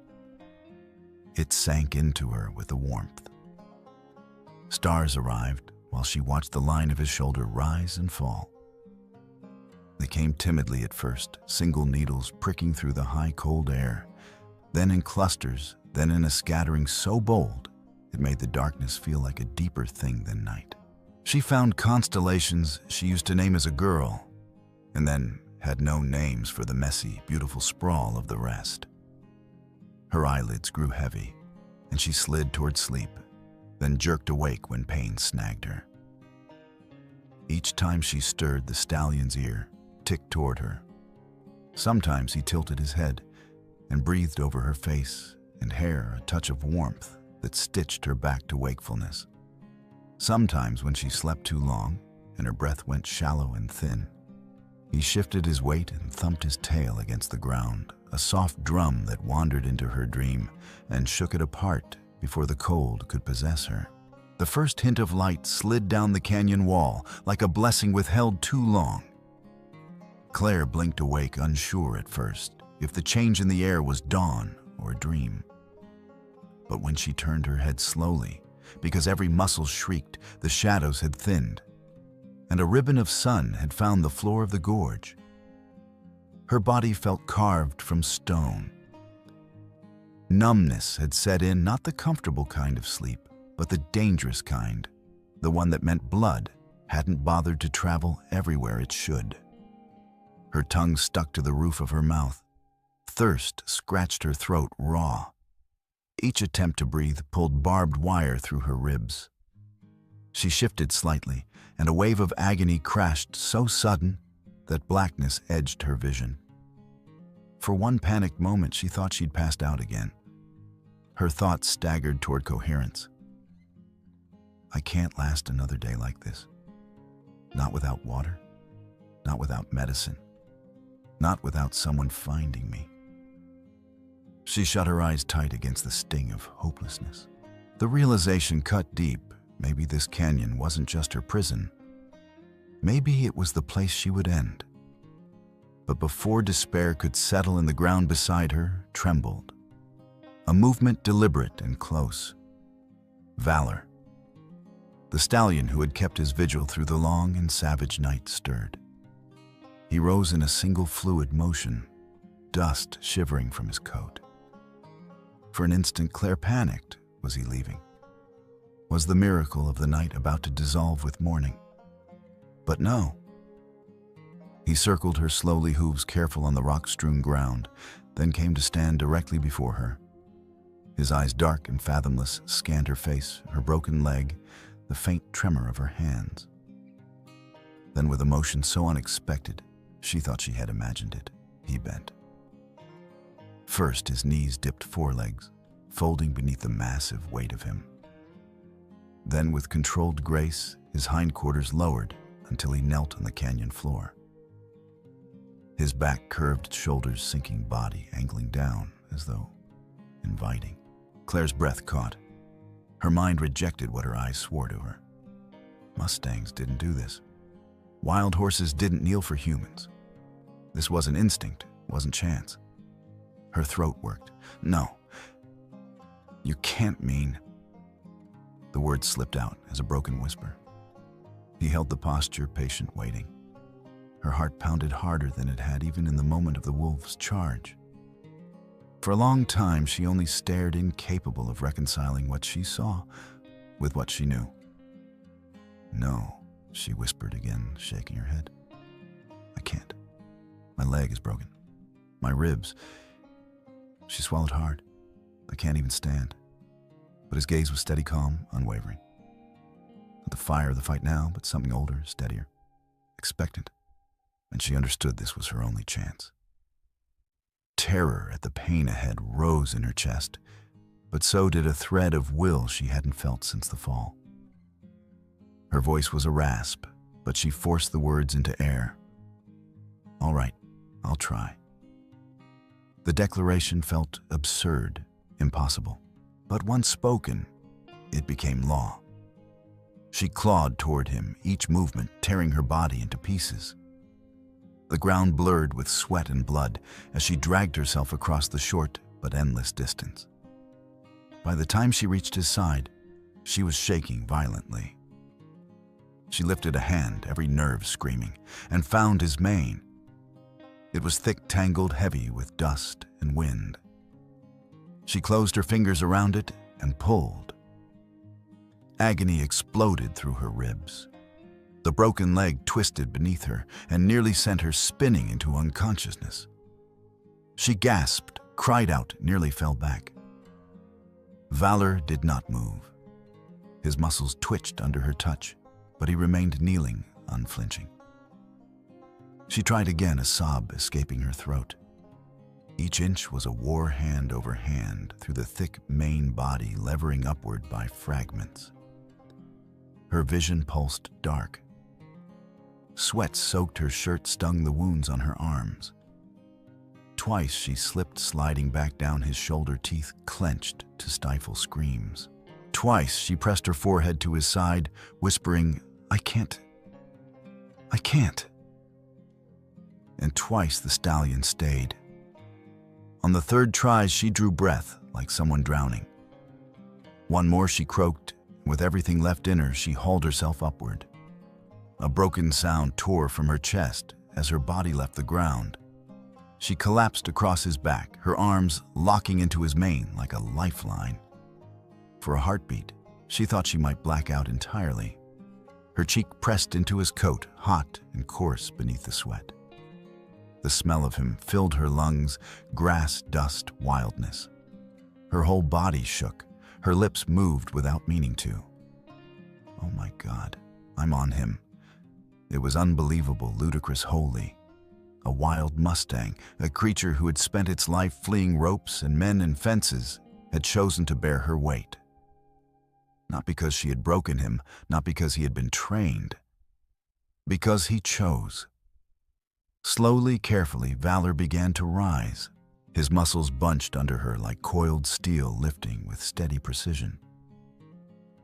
It sank into her with the warmth. Stars arrived while she watched the line of his shoulder rise and fall. They came timidly at first, single needles pricking through the high, cold air, then in clusters, then in a scattering so bold it made the darkness feel like a deeper thing than night. She found constellations she used to name as a girl, and then had no names for the messy, beautiful sprawl of the rest. Her eyelids grew heavy. and she slid toward sleep, then jerked awake when pain snagged her. Each time she stirred, the stallion's ear ticked toward her. Sometimes he tilted his head and breathed over her face and hair a touch of warmth that stitched her back to wakefulness. Sometimes, when she slept too long and her breath went shallow and thin, he shifted his weight and thumped his tail against the ground, a soft drum that wandered into her dream and shook it apart before the cold could possess her. The first hint of light slid down the canyon wall like a blessing withheld too long. Claire blinked awake, unsure at first if the change in the air was dawn or a dream. But when she turned her head slowly, because every muscle shrieked, the shadows had thinned, and a ribbon of sun had found the floor of the gorge. Her body felt carved from stone. Numbness had set in, not the comfortable kind of sleep, but the dangerous kind, the one that meant blood hadn't bothered to travel everywhere it should. Her tongue stuck to the roof of her mouth. Thirst scratched her throat raw. Each attempt to breathe pulled barbed wire through her ribs. She shifted slightly, and a wave of agony crashed so sudden that blackness edged her vision. For one panicked moment, she thought she'd passed out again. Her thoughts staggered toward coherence. I can't last another day like this. Not without water, not without medicine, not without someone finding me. She shut her eyes tight against the sting of hopelessness. The realization cut deep. Maybe this canyon wasn't just her prison. Maybe it was the place she would end. But before despair could settle in, the ground beside her trembled. A movement deliberate and close. Valor. The stallion who had kept his vigil through the long and savage night stirred. He rose in a single fluid motion, dust shivering from his coat. For an instant, Claire panicked. Was he leaving? Was the miracle of the night about to dissolve with morning? But no. He circled her slowly, hooves careful on the rock-strewn ground, then came to stand directly before her. His eyes, dark and fathomless, scanned her face, her broken leg, the faint tremor of her hands. Then, with a motion so unexpected, she thought she had imagined it, he bent. First, his knees dipped forelegs, folding beneath the massive weight of him. Then, with controlled grace, his hindquarters lowered until he knelt on the canyon floor. His back curved, shoulders sinking, body angling down as though inviting. Claire's breath caught. Her mind rejected what her eyes swore to her. Mustangs didn't do this. Wild horses didn't kneel for humans. This wasn't instinct, wasn't chance. Her throat worked. No. You can't mean... The words slipped out as a broken whisper. He held the posture, patient, waiting. Her heart pounded harder than it had even in the moment of the wolf's charge. For a long time, she only stared, incapable of reconciling what she saw with what she knew. No, she whispered again, shaking her head. I can't. My leg is broken. My ribs. She swallowed hard. I can't even stand. But his gaze was steady, calm, unwavering. Not the fire of the fight now, but something older, steadier, expectant. And she understood this was her only chance. Terror at the pain ahead rose in her chest, but so did a thread of will she hadn't felt since the fall. Her voice was a rasp, but she forced the words into air. All right, I'll try. The declaration felt absurd, impossible. But once spoken, it became law. She clawed toward him, each movement tearing her body into pieces. The ground blurred with sweat and blood as she dragged herself across the short but endless distance. By the time she reached his side, she was shaking violently. She lifted a hand, every nerve screaming, and found his mane. It was thick, tangled, heavy with dust and wind. She closed her fingers around it and pulled. Agony exploded through her ribs. The broken leg twisted beneath her and nearly sent her spinning into unconsciousness. She gasped, cried out, nearly fell back. Valor did not move. His muscles twitched under her touch, but he remained kneeling, unflinching. She tried again, a sob escaping her throat. Each inch was a war hand over hand through the thick main body, levering upward by fragments. Her vision pulsed dark. Sweat soaked her shirt, stung the wounds on her arms. Twice she slipped, sliding back down his shoulder, teeth clenched to stifle screams. Twice she pressed her forehead to his side, whispering, "I can't. I can't." And twice the stallion stayed. On the third try, she drew breath like someone drowning. One more, she croaked. With everything left in her, she hauled herself upward. A broken sound tore from her chest as her body left the ground. She collapsed across his back, her arms locking into his mane like a lifeline. For a heartbeat, she thought she might black out entirely. Her cheek pressed into his coat, hot and coarse beneath the sweat. The smell of him filled her lungs, grass, dust, wildness. Her whole body shook. Her lips moved without meaning to. Oh my God, I'm on him. It was unbelievable, ludicrous, holy. A wild Mustang, a creature who had spent its life fleeing ropes and men and fences, had chosen to bear her weight. Not because she had broken him, not because he had been trained. Because he chose. Slowly, carefully, Valor began to rise. His muscles bunched under her like coiled steel, lifting with steady precision.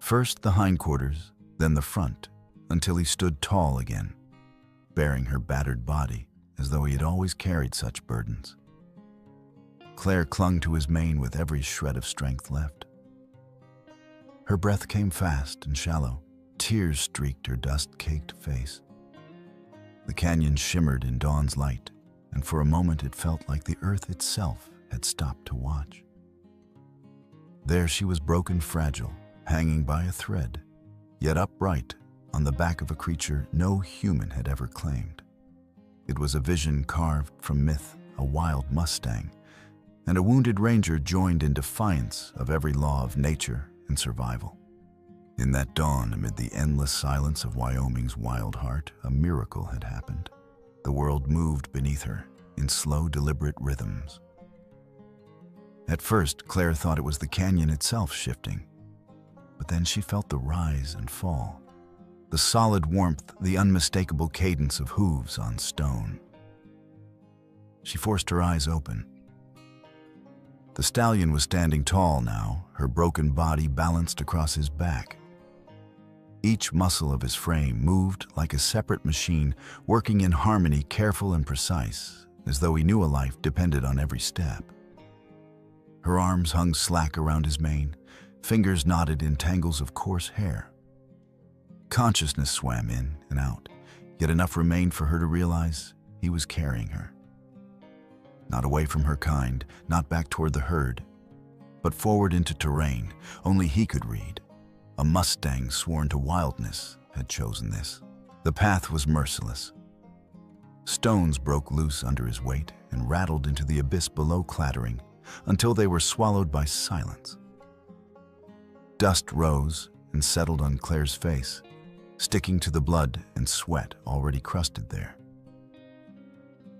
First the hindquarters, then the front, until he stood tall again, bearing her battered body as though he had always carried such burdens. Claire clung to his mane with every shred of strength left. Her breath came fast and shallow. Tears streaked her dust-caked face. The canyon shimmered in dawn's light, and for a moment it felt like the earth itself had stopped to watch. There she was, broken, fragile, hanging by a thread, yet upright on the back of a creature no human had ever claimed. It was a vision carved from myth, a wild Mustang, and a wounded ranger joined in defiance of every law of nature and survival. In that dawn, amid the endless silence of Wyoming's wild heart, a miracle had happened. The world moved beneath her in slow, deliberate rhythms. At first, Claire thought it was the canyon itself shifting, but then she felt the rise and fall, the solid warmth, the unmistakable cadence of hooves on stone. She forced her eyes open. The stallion was standing tall now, her broken body balanced across his back. Each muscle of his frame moved like a separate machine, working in harmony, careful and precise, as though he knew a life depended on every step. Her arms hung slack around his mane, fingers knotted in tangles of coarse hair. Consciousness swam in and out, yet enough remained for her to realize he was carrying her. Not away from her kind, not back toward the herd, but forward into terrain only he could read. A Mustang sworn to wildness had chosen this. The path was merciless. Stones broke loose under his weight and rattled into the abyss below, clattering, until they were swallowed by silence. Dust rose and settled on Claire's face, sticking to the blood and sweat already crusted there.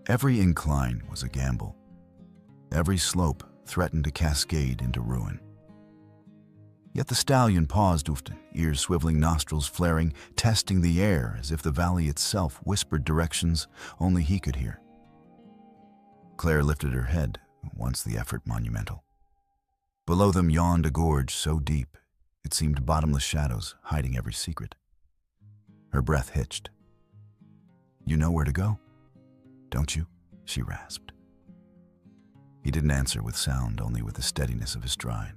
Every incline was a gamble. Every slope threatened to cascade into ruin. Yet the stallion paused often, ears swiveling, nostrils flaring, testing the air as if the valley itself whispered directions only he could hear. Claire lifted her head, once the effort monumental. Below them yawned a gorge so deep it seemed bottomless shadows hiding every secret. Her breath hitched. "You know where to go, don't you?" she rasped. He didn't answer with sound, only with the steadiness of his stride.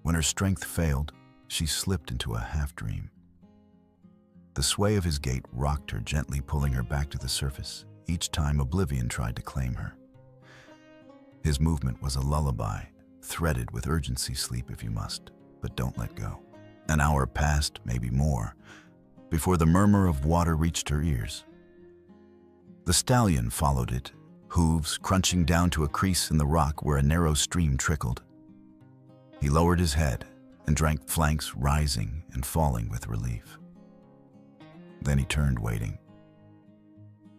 When her strength failed, she slipped into a half-dream. The sway of his gait rocked her, gently pulling her back to the surface, each time oblivion tried to claim her. His movement was a lullaby, threaded with urgency. Sleep if you must, but don't let go. An hour passed, maybe more, before the murmur of water reached her ears. The stallion followed it, hooves crunching down to a crease in the rock where a narrow stream trickled. He lowered his head and drank flanks rising and falling with relief. Then he turned, waiting.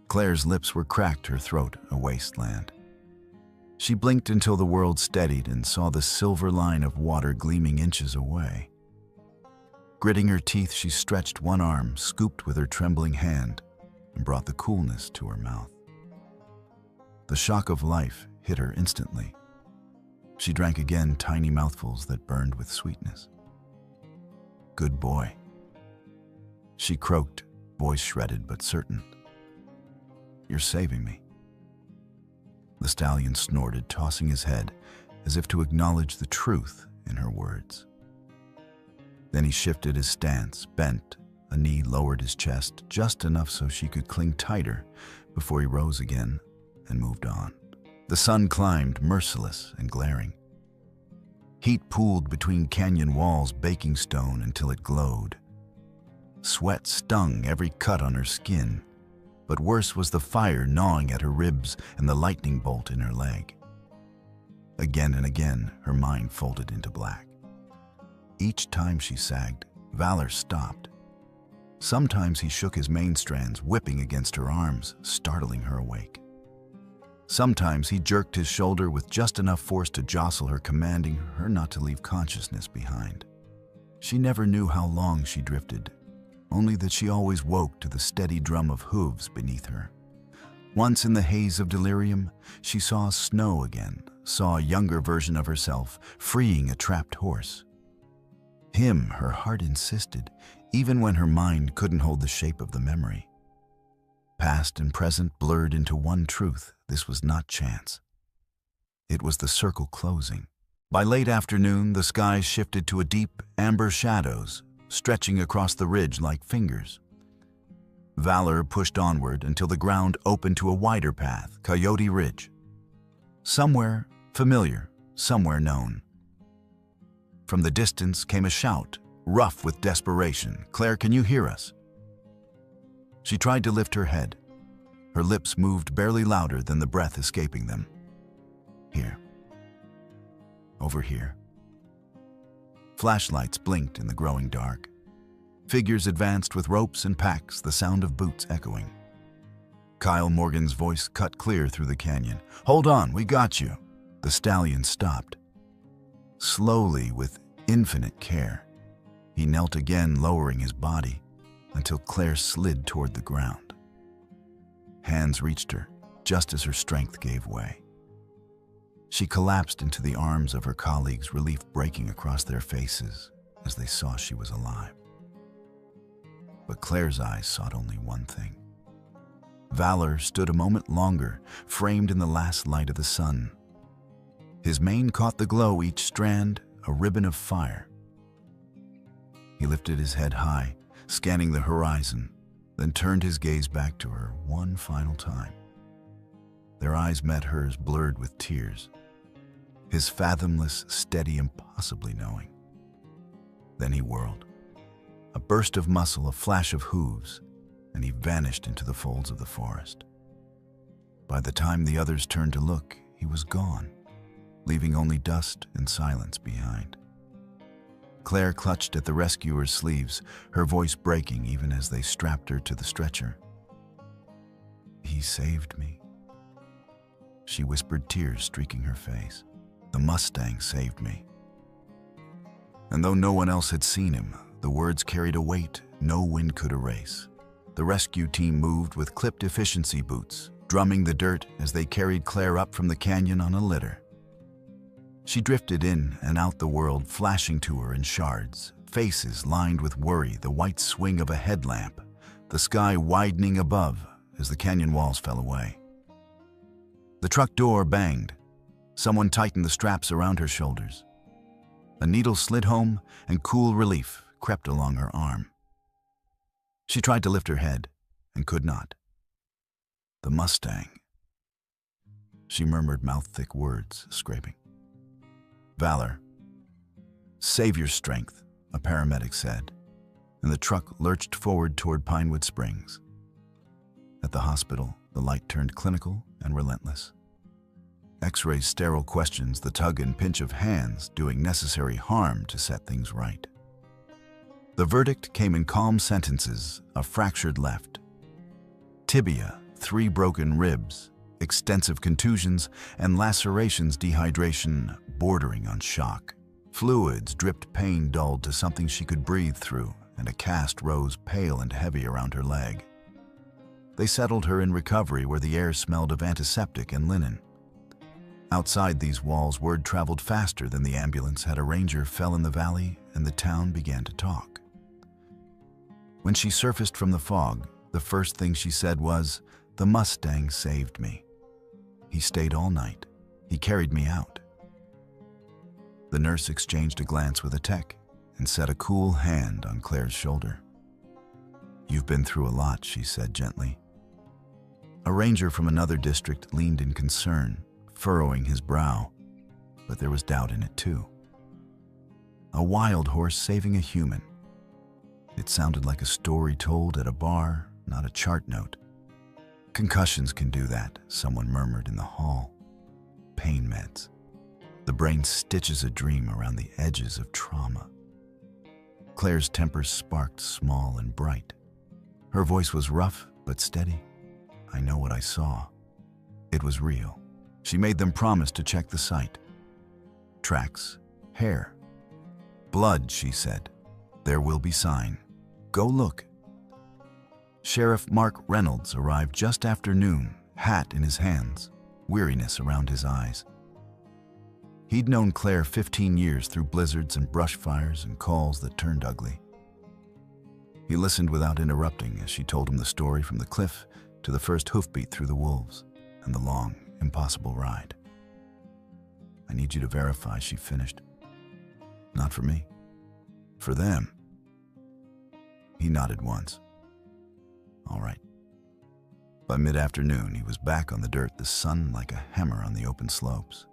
Claire's lips were cracked, her throat a wasteland. She blinked until the world steadied and saw the silver line of water gleaming inches away. Gritting her teeth, she stretched one arm, scooped with her trembling hand, and brought the coolness to her mouth. The shock of life hit her instantly. She drank again, tiny mouthfuls that burned with sweetness. "Good boy," she croaked, voice shredded but certain. "You're saving me." The stallion snorted, tossing his head as if to acknowledge the truth in her words. Then he shifted his stance, bent, a knee lowered his chest just enough so she could cling tighter before he rose again and moved on. The sun climbed, merciless and glaring. Heat pooled between canyon walls, baking stone until it glowed. Sweat stung every cut on her skin, but worse was the fire gnawing at her ribs and the lightning bolt in her leg. Again and again, her mind folded into black. Each time she sagged, Valor stopped. Sometimes he shook his mane strands, whipping against her arms, startling her awake. Sometimes he jerked his shoulder with just enough force to jostle her, commanding her not to leave consciousness behind. She never knew how long she drifted, only that she always woke to the steady drum of hooves beneath her. Once in the haze of delirium, she saw Snow again, saw a younger version of herself, freeing a trapped horse. Him, her heart insisted, even when her mind couldn't hold the shape of the memory. Past and present blurred into one truth: this was not chance. It was the circle closing. By late afternoon, the skies shifted to a deep amber shadows, stretching across the ridge like fingers. Valor pushed onward until the ground opened to a wider path, Coyote Ridge. Somewhere familiar, somewhere known. From the distance came a shout, rough with desperation. "Claire, can you hear us?" She tried to lift her head. Her lips moved barely louder than the breath escaping them. "Here. Over here." Flashlights blinked in the growing dark. Figures advanced with ropes and packs, the sound of boots echoing. Kyle Morgan's voice cut clear through the canyon. "Hold on, we got you." The stallion stopped. Slowly, with infinite care, he knelt again, lowering his body until Claire slid toward the ground. Hands reached her just as her strength gave way. She collapsed into the arms of her colleagues, relief breaking across their faces as they saw she was alive. But Claire's eyes sought only one thing. Valor stood a moment longer, framed in the last light of the sun. His mane caught the glow, each strand a ribbon of fire. He lifted his head high, scanning the horizon, then turned his gaze back to her one final time. Their eyes met hers, blurred with tears. His fathomless, steady, impossibly knowing. Then he whirled. A burst of muscle, a flash of hooves, and he vanished into the folds of the forest. By the time the others turned to look, he was gone, leaving only dust and silence behind. Claire clutched at the rescuer's sleeves, her voice breaking even as they strapped her to the stretcher. "He saved me," she whispered, tears streaking her face. "The Mustang saved me." And though no one else had seen him, the words carried a weight no wind could erase. The rescue team moved with clipped efficiency boots, drumming the dirt as they carried Claire up from the canyon on a litter. She drifted in and out the world, flashing to her in shards, faces lined with worry, the white swing of a headlamp, the sky widening above as the canyon walls fell away. The truck door banged. Someone tightened the straps around her shoulders. A needle slid home, and cool relief crept along her arm. She tried to lift her head and could not. "The Mustang," she murmured mouth-thick words, scraping. "Valor. Save your strength," a paramedic said, and the truck lurched forward toward Pinewood Springs. At the hospital, the light turned clinical and relentless. X-rays, sterile questions, the tug and pinch of hands doing necessary harm to set things right. The verdict came in calm sentences: a fractured left, tibia, 3 broken ribs, extensive contusions and lacerations, dehydration bordering on shock. Fluids dripped, pain dulled to something she could breathe through, and a cast rose pale and heavy around her leg. They settled her in recovery where the air smelled of antiseptic and linen. Outside these walls, word traveled faster than the ambulance had. A ranger fell in the valley and the town began to talk. When she surfaced from the fog, the first thing she said was, "The Mustang saved me. He stayed all night. He carried me out." The nurse exchanged a glance with a tech and set a cool hand on Claire's shoulder. "You've been through a lot," she said gently. A ranger from another district leaned in concern, furrowing his brow, but there was doubt in it too. A wild horse saving a human. It sounded like a story told at a bar, not a chart note. "Concussions can do that," someone murmured in the hall. "Pain meds. The brain stitches a dream around the edges of trauma." Claire's temper sparked small and bright. Her voice was rough but steady. "I know what I saw. It was real." She made them promise to check the site. "Tracks, hair, blood," she said. "There will be sign. Go look." Sheriff Mark Reynolds arrived just after noon, hat in his hands, weariness around his eyes. He'd known Claire 15 years through blizzards and brush fires and calls that turned ugly. He listened without interrupting as she told him the story from the cliff to the first hoofbeat through the wolves and the long, impossible ride. "I need you to verify," she finished. "Not for me. For them." He nodded once. "All right." By mid-afternoon, he was back on the dirt, the sun like a hammer on the open slopes.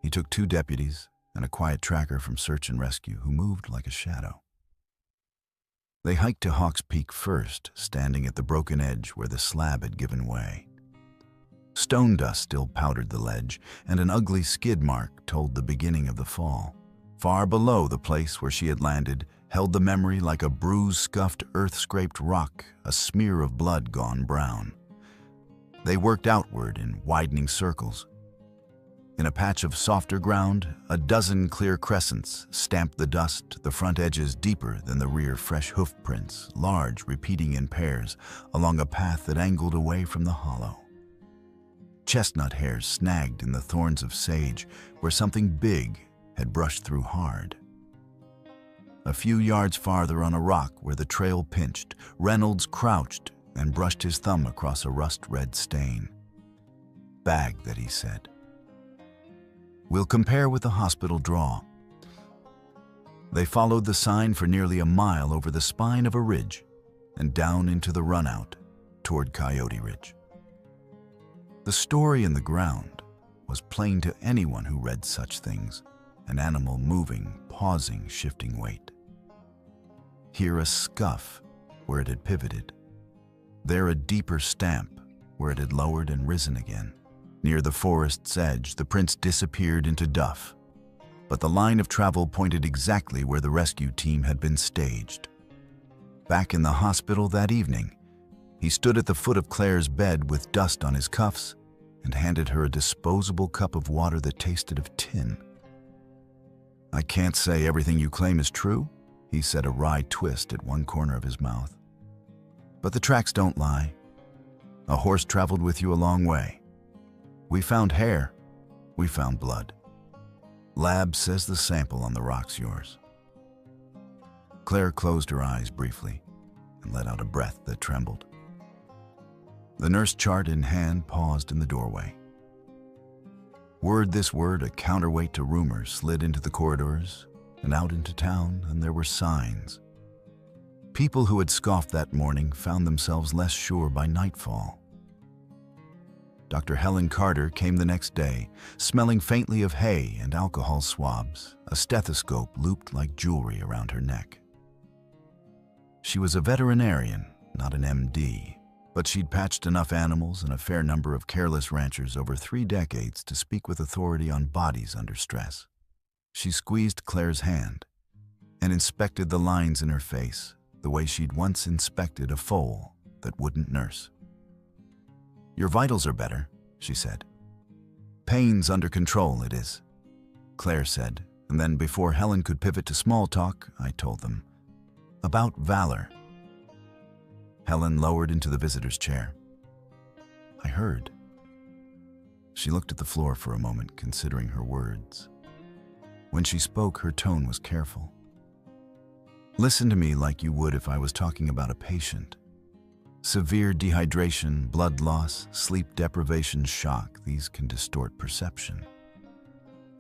He took 2 deputies and a quiet tracker from Search and Rescue who moved like a shadow. They hiked to Hawks Peak first, standing at the broken edge where the slab had given way. Stone dust still powdered the ledge, and an ugly skid mark told the beginning of the fall. Far below the place where she had landed held the memory like a bruise-scuffed, earth-scraped rock, a smear of blood gone brown. They worked outward in widening circles. In a patch of softer ground, a dozen clear crescents stamped the dust, the front edges deeper than the rear, fresh hoof prints, large, repeating in pairs, along a path that angled away from the hollow. Chestnut hairs snagged in the thorns of sage where something big had brushed through hard. A few yards farther on a rock where the trail pinched, Reynolds crouched and brushed his thumb across a rust-red stain. "Bag," that he said. "We'll compare with the hospital draw." They followed the sign for nearly a mile over the spine of a ridge and down into the runout toward Coyote Ridge. The story in the ground was plain to anyone who read such things: an animal moving, pausing, shifting weight. Here a scuff where it had pivoted. There a deeper stamp where it had lowered and risen again. Near the forest's edge, the prints disappeared into duff, but the line of travel pointed exactly where the rescue team had been staged. Back in the hospital that evening, he stood at the foot of Claire's bed with dust on his cuffs and handed her a disposable cup of water that tasted of tin. "I can't say everything you claim is true," he said, a wry twist at one corner of his mouth. "But the tracks don't lie. A horse traveled with you a long way. We found hair. We found blood. Lab says the sample on the rock's yours." Claire closed her eyes briefly and let out a breath that trembled. The nurse, chart in hand, paused in the doorway. Word this word, a counterweight to rumor, slid into the corridors and out into town, and there were signs. People who had scoffed that morning found themselves less sure by nightfall. Dr. Helen Carter came the next day, smelling faintly of hay and alcohol swabs, a stethoscope looped like jewelry around her neck. She was a veterinarian, not an MD, But she'd patched enough animals and a fair number of careless ranchers over 3 decades to speak with authority on bodies under stress. She squeezed Claire's hand and inspected the lines in her face the way she'd once inspected a foal that wouldn't nurse. "Your vitals are better," she said. "Pain's under control, it is," Claire said, and then before Helen could pivot to small talk, I told them about Valor. Helen lowered into the visitor's chair. "I heard." She looked at the floor for a moment, considering her words. When she spoke, her tone was careful. "Listen to me like you would if I was talking about a patient. Severe dehydration, blood loss, sleep deprivation, shock, these can distort perception.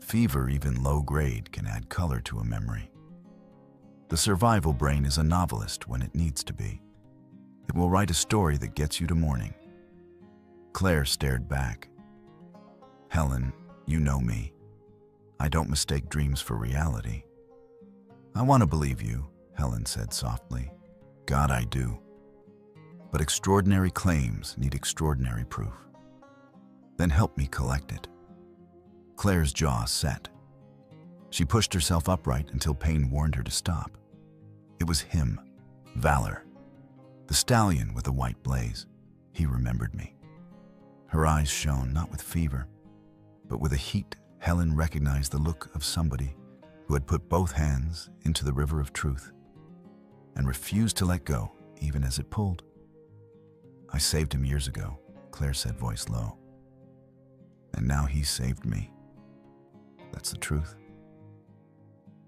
Fever, even low grade, can add color to a memory. The survival brain is a novelist when it needs to be. It will write a story that gets you to morning." Claire stared back. "Helen, you know me. I don't mistake dreams for reality." "I want to believe you," Helen said softly. "God, I do. But extraordinary claims need extraordinary proof. Then help me collect it." Claire's jaw set. She pushed herself upright until pain warned her to stop. It was him, Valor. The stallion with the white blaze. He remembered me. Her eyes shone not with fever, but with a heat Helen recognized the look of somebody who had put both hands into the river of truth and refused to let go, even as it pulled. "I saved him years ago," Claire said, voice low. "And now he saved me. That's the truth."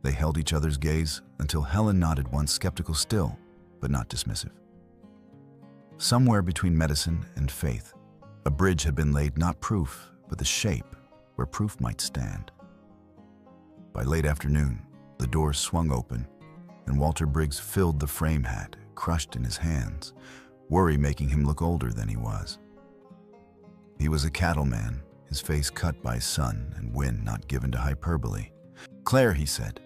They held each other's gaze until Helen nodded, once skeptical still, but not dismissive. Somewhere between medicine and faith, a bridge had been laid, not proof, but the shape where proof might stand. By late afternoon, the doors swung open, and Walter Briggs filled the frame hat, crushed in his hands, worry making him look older than he was. He was a cattleman, his face cut by sun and wind not given to hyperbole. "Claire," he said.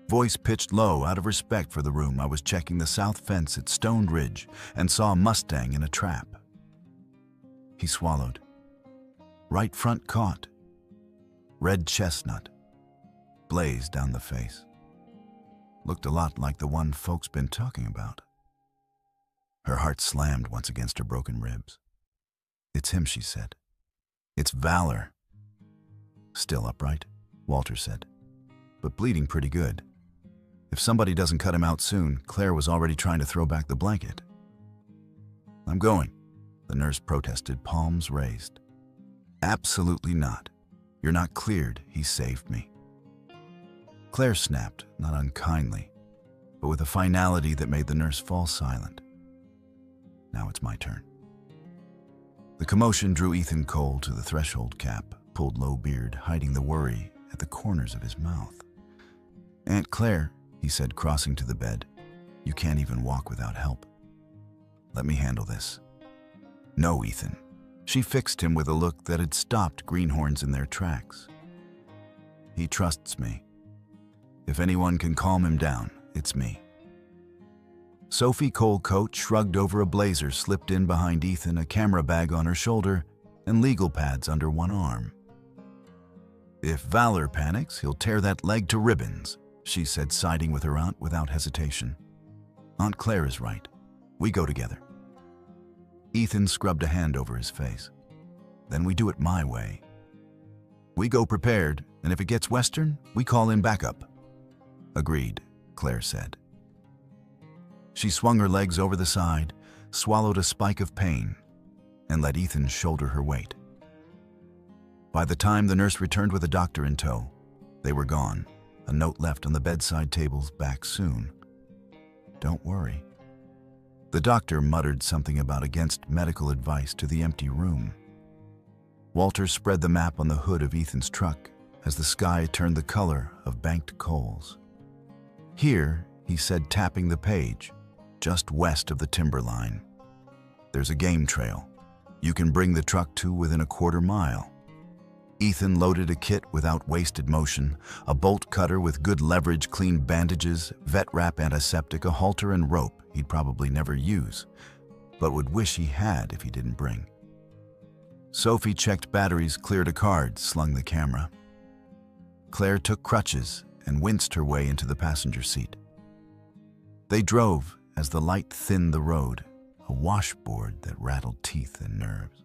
Voice pitched low out of respect for the room. "I was checking the south fence at Stone Ridge and saw a Mustang in a trap." He swallowed. "Right front caught. Red chestnut. Blaze down the face. Looked a lot like the one folks been talking about." Her heart slammed once against her broken ribs. "It's him," she said. "It's Valor." "Still upright," Walter said, "but bleeding pretty good. If somebody doesn't cut him out soon," Claire was already trying to throw back the blanket. "I'm going," the nurse protested, palms raised. "Absolutely not. You're not cleared. He saved me." Claire snapped, not unkindly, but with a finality that made the nurse fall silent. "Now it's my turn." The commotion drew Ethan Cole to the threshold cap, pulled low beard, hiding the worry at the corners of his mouth. "Aunt Claire," he said, crossing to the bed, "you can't even walk without help. Let me handle this." "No, Ethan." She fixed him with a look that had stopped greenhorns in their tracks. "He trusts me. If anyone can calm him down, it's me." Sophie Colcoat shrugged over a blazer, slipped in behind Ethan, a camera bag on her shoulder, and legal pads under one arm. "If Valor panics, he'll tear that leg to ribbons," she said, siding with her aunt without hesitation. "Aunt Claire is right. We go together." Ethan scrubbed a hand over his face. "Then we do it my way. We go prepared, and if it gets Western, we call in backup." "Agreed," Claire said. She swung her legs over the side, swallowed a spike of pain, and let Ethan shoulder her weight. By the time the nurse returned with a doctor in tow, they were gone, a note left on the bedside tables, "Back soon. Don't worry." The doctor muttered something about against medical advice to the empty room. Walter spread the map on the hood of Ethan's truck as the sky turned the color of banked coals. "Here," he said, tapping the page, "just west of the timberline. There's a game trail. You can bring the truck to within a quarter-mile." Ethan loaded a kit without wasted motion, a bolt cutter with good leverage, clean bandages, vet wrap, antiseptic, a halter and rope he'd probably never use, but would wish he had if he didn't bring. Sophie checked batteries, cleared a card, slung the camera. Claire took crutches and winced her way into the passenger seat. They drove as the light thinned the road, a washboard that rattled teeth and nerves.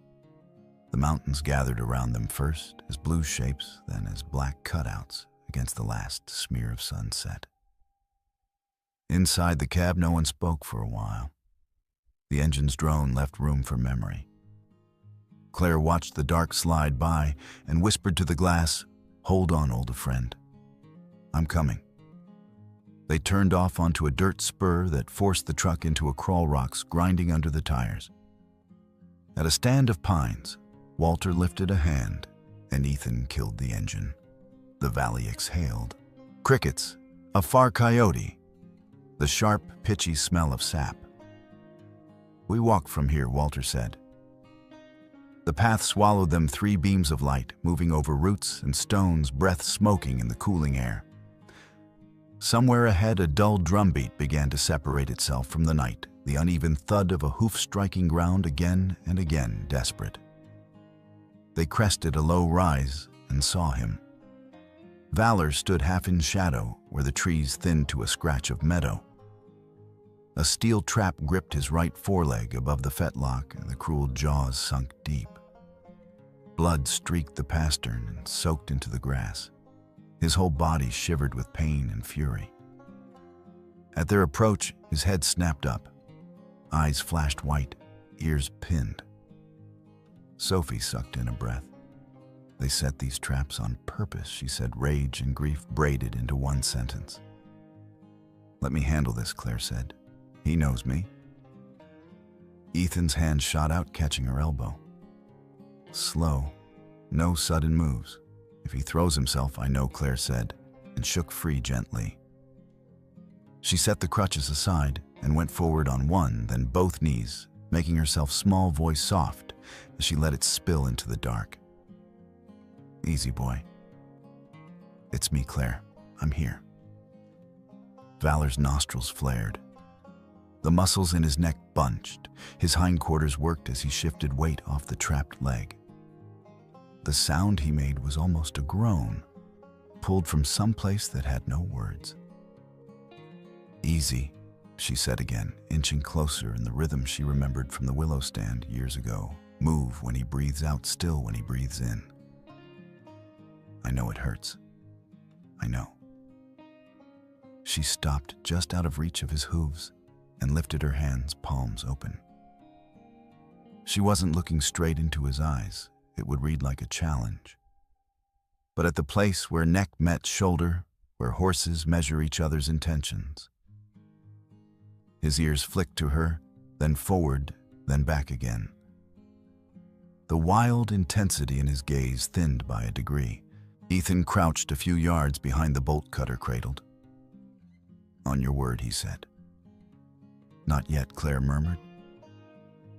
The mountains gathered around them first as blue shapes, then as black cutouts against the last smear of sunset. Inside the cab, no one spoke for a while. The engine's drone left room for memory. Claire watched the dark slide by and whispered to the glass, "Hold on, old friend. I'm coming." They turned off onto a dirt spur that forced the truck into a crawl rocks grinding under the tires. At a stand of pines, Walter lifted a hand and Ethan killed the engine. The valley exhaled. Crickets, a far coyote, the sharp, pitchy smell of sap. "We walk from here," Walter said. The path swallowed them 3 beams of light, moving over roots and stones, breath smoking in the cooling air. Somewhere ahead, a dull drumbeat began to separate itself from the night, the uneven thud of a hoof striking ground again and again, desperate. They crested a low rise and saw him. Valor stood half in shadow where the trees thinned to a scratch of meadow. A steel trap gripped his right foreleg above the fetlock and the cruel jaws sunk deep. Blood streaked the pastern and soaked into the grass. His whole body shivered with pain and fury. At their approach, his head snapped up. Eyes flashed white, ears pinned. Sophie sucked in a breath. "They set these traps on purpose," she said, rage and grief braided into one sentence. "Let me handle this," Claire said. "He knows me." Ethan's hand shot out, catching her elbow. "Slow, no sudden moves. If he throws himself, I know," Claire said, and shook free gently. She set the crutches aside and went forward on one, then both knees, making herself small, voice soft as she let it spill into the dark. "Easy, boy. It's me, Claire. I'm here." Valor's nostrils flared. The muscles in his neck bunched. His hindquarters worked as he shifted weight off the trapped leg. The sound he made was almost a groan, pulled from some place that had no words. "Easy," she said again, inching closer in the rhythm she remembered from the willow stand years ago. "Move when he breathes out, still when he breathes in. I know it hurts. I know." She stopped just out of reach of his hooves and lifted her hands, palms open. She wasn't looking straight into his eyes. It would read like a challenge. But at the place where neck met shoulder, where horses measure each other's intentions. His ears flicked to her, then forward, then back again. The wild intensity in his gaze thinned by a degree. Ethan crouched a few yards behind the bolt cutter cradled. "On your word," he said. "Not yet," Claire murmured.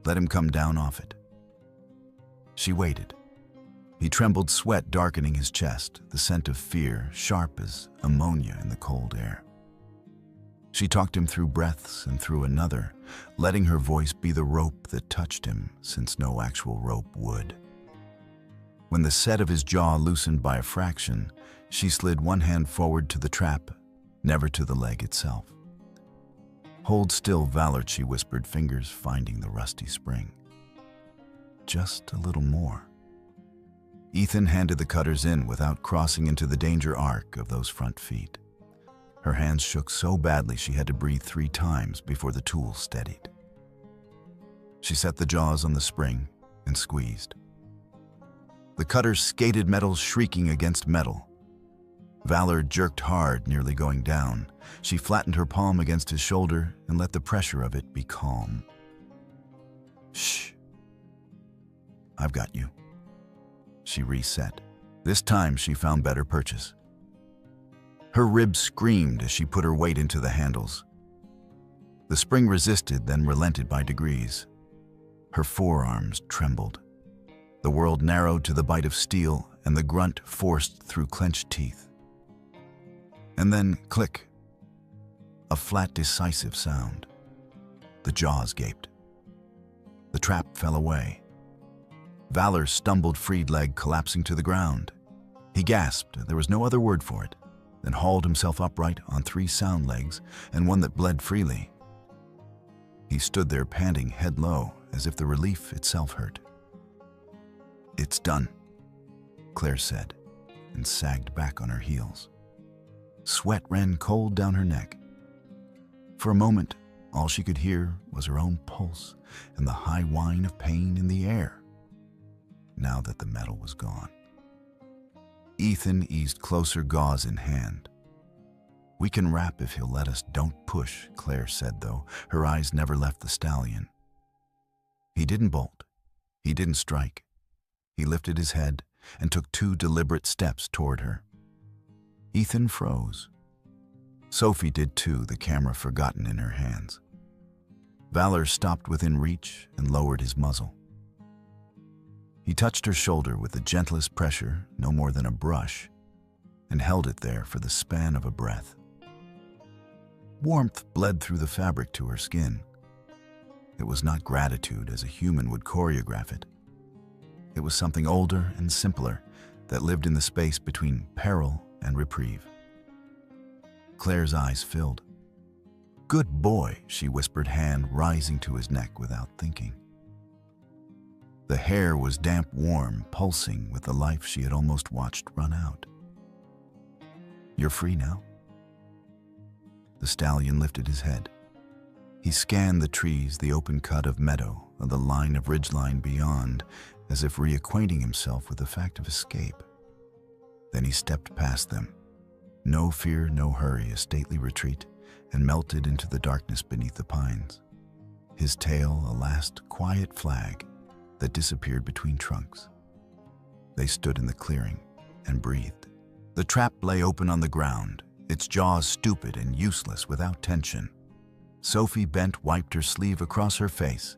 "Let him come down off it." She waited. He trembled, sweat darkening his chest, the scent of fear, sharp as ammonia in the cold air. She talked him through breaths and through another, letting her voice be the rope that touched him, since no actual rope would. When the set of his jaw loosened by a fraction, she slid one hand forward to the trap, never to the leg itself. "Hold still, Valor," she whispered, fingers finding the rusty spring. "Just a little more." Ethan handed the cutters in without crossing into the danger arc of those front feet. Her hands shook so badly she had to breathe 3 times before the tool steadied. She set the jaws on the spring and squeezed. The cutters skated metal, shrieking against metal. Valor jerked hard, nearly going down. She flattened her palm against his shoulder and let the pressure of it be calm. "Shh. I've got you." She reset. This time she found better purchase. Her ribs screamed as she put her weight into the handles. The spring resisted, then relented by degrees. Her forearms trembled. The world narrowed to the bite of steel, and the grunt forced through clenched teeth. And then, click. A flat, decisive sound. The jaws gaped. The trap fell away. Valor stumbled, freed leg collapsing to the ground. He gasped, there was no other word for it, then hauled himself upright on 3 sound legs and one that bled freely. He stood there panting, head low, as if the relief itself hurt. "It's done," Claire said, and sagged back on her heels. Sweat ran cold down her neck. For a moment, all she could hear was her own pulse and the high whine of pain in the air. Now that the metal was gone, Ethan eased closer, gauze in hand. "We can wrap if he'll let us. Don't push," Claire said, though her eyes never left the stallion. He didn't bolt. He didn't strike. He lifted his head and took 2 deliberate steps toward her. Ethan froze. Sophie did too, the camera forgotten in her hands. Valor stopped within reach and lowered his muzzle. He touched her shoulder with the gentlest pressure, no more than a brush, and held it there for the span of a breath. Warmth bled through the fabric to her skin. It was not gratitude as a human would choreograph it. It was something older and simpler that lived in the space between peril and reprieve. Claire's eyes filled. "Good boy," she whispered, hand rising to his neck without thinking. The hair was damp warm, pulsing with the life she had almost watched run out. "You're free now?" The stallion lifted his head. He scanned the trees, the open cut of meadow, and the line of ridgeline beyond, as if reacquainting himself with the fact of escape. Then he stepped past them. No fear, no hurry, a stately retreat, and melted into the darkness beneath the pines. His tail a last quiet flag that disappeared between trunks. They stood in the clearing and breathed. The trap lay open on the ground, its jaws stupid and useless without tension. Sophie bent, wiped her sleeve across her face,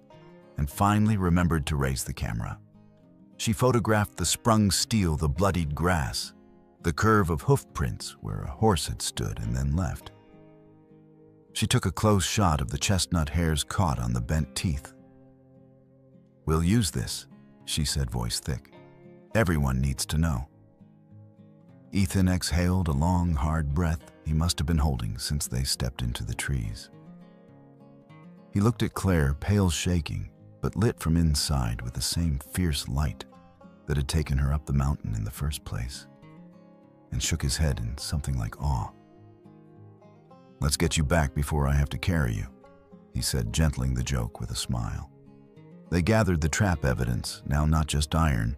and finally remembered to raise the camera. She photographed the sprung steel, the bloodied grass, the curve of hoof prints where a horse had stood and then left. She took a close shot of the chestnut hairs caught on the bent teeth. "We'll use this," she said, voice thick. "Everyone needs to know." Ethan exhaled a long, hard breath he must have been holding since they stepped into the trees. He looked at Claire, pale, shaking, but lit from inside with the same fierce light that had taken her up the mountain in the first place, and shook his head in something like awe. "Let's get you back before I have to carry you," he said, gentling the joke with a smile. They gathered the trap evidence, now not just iron,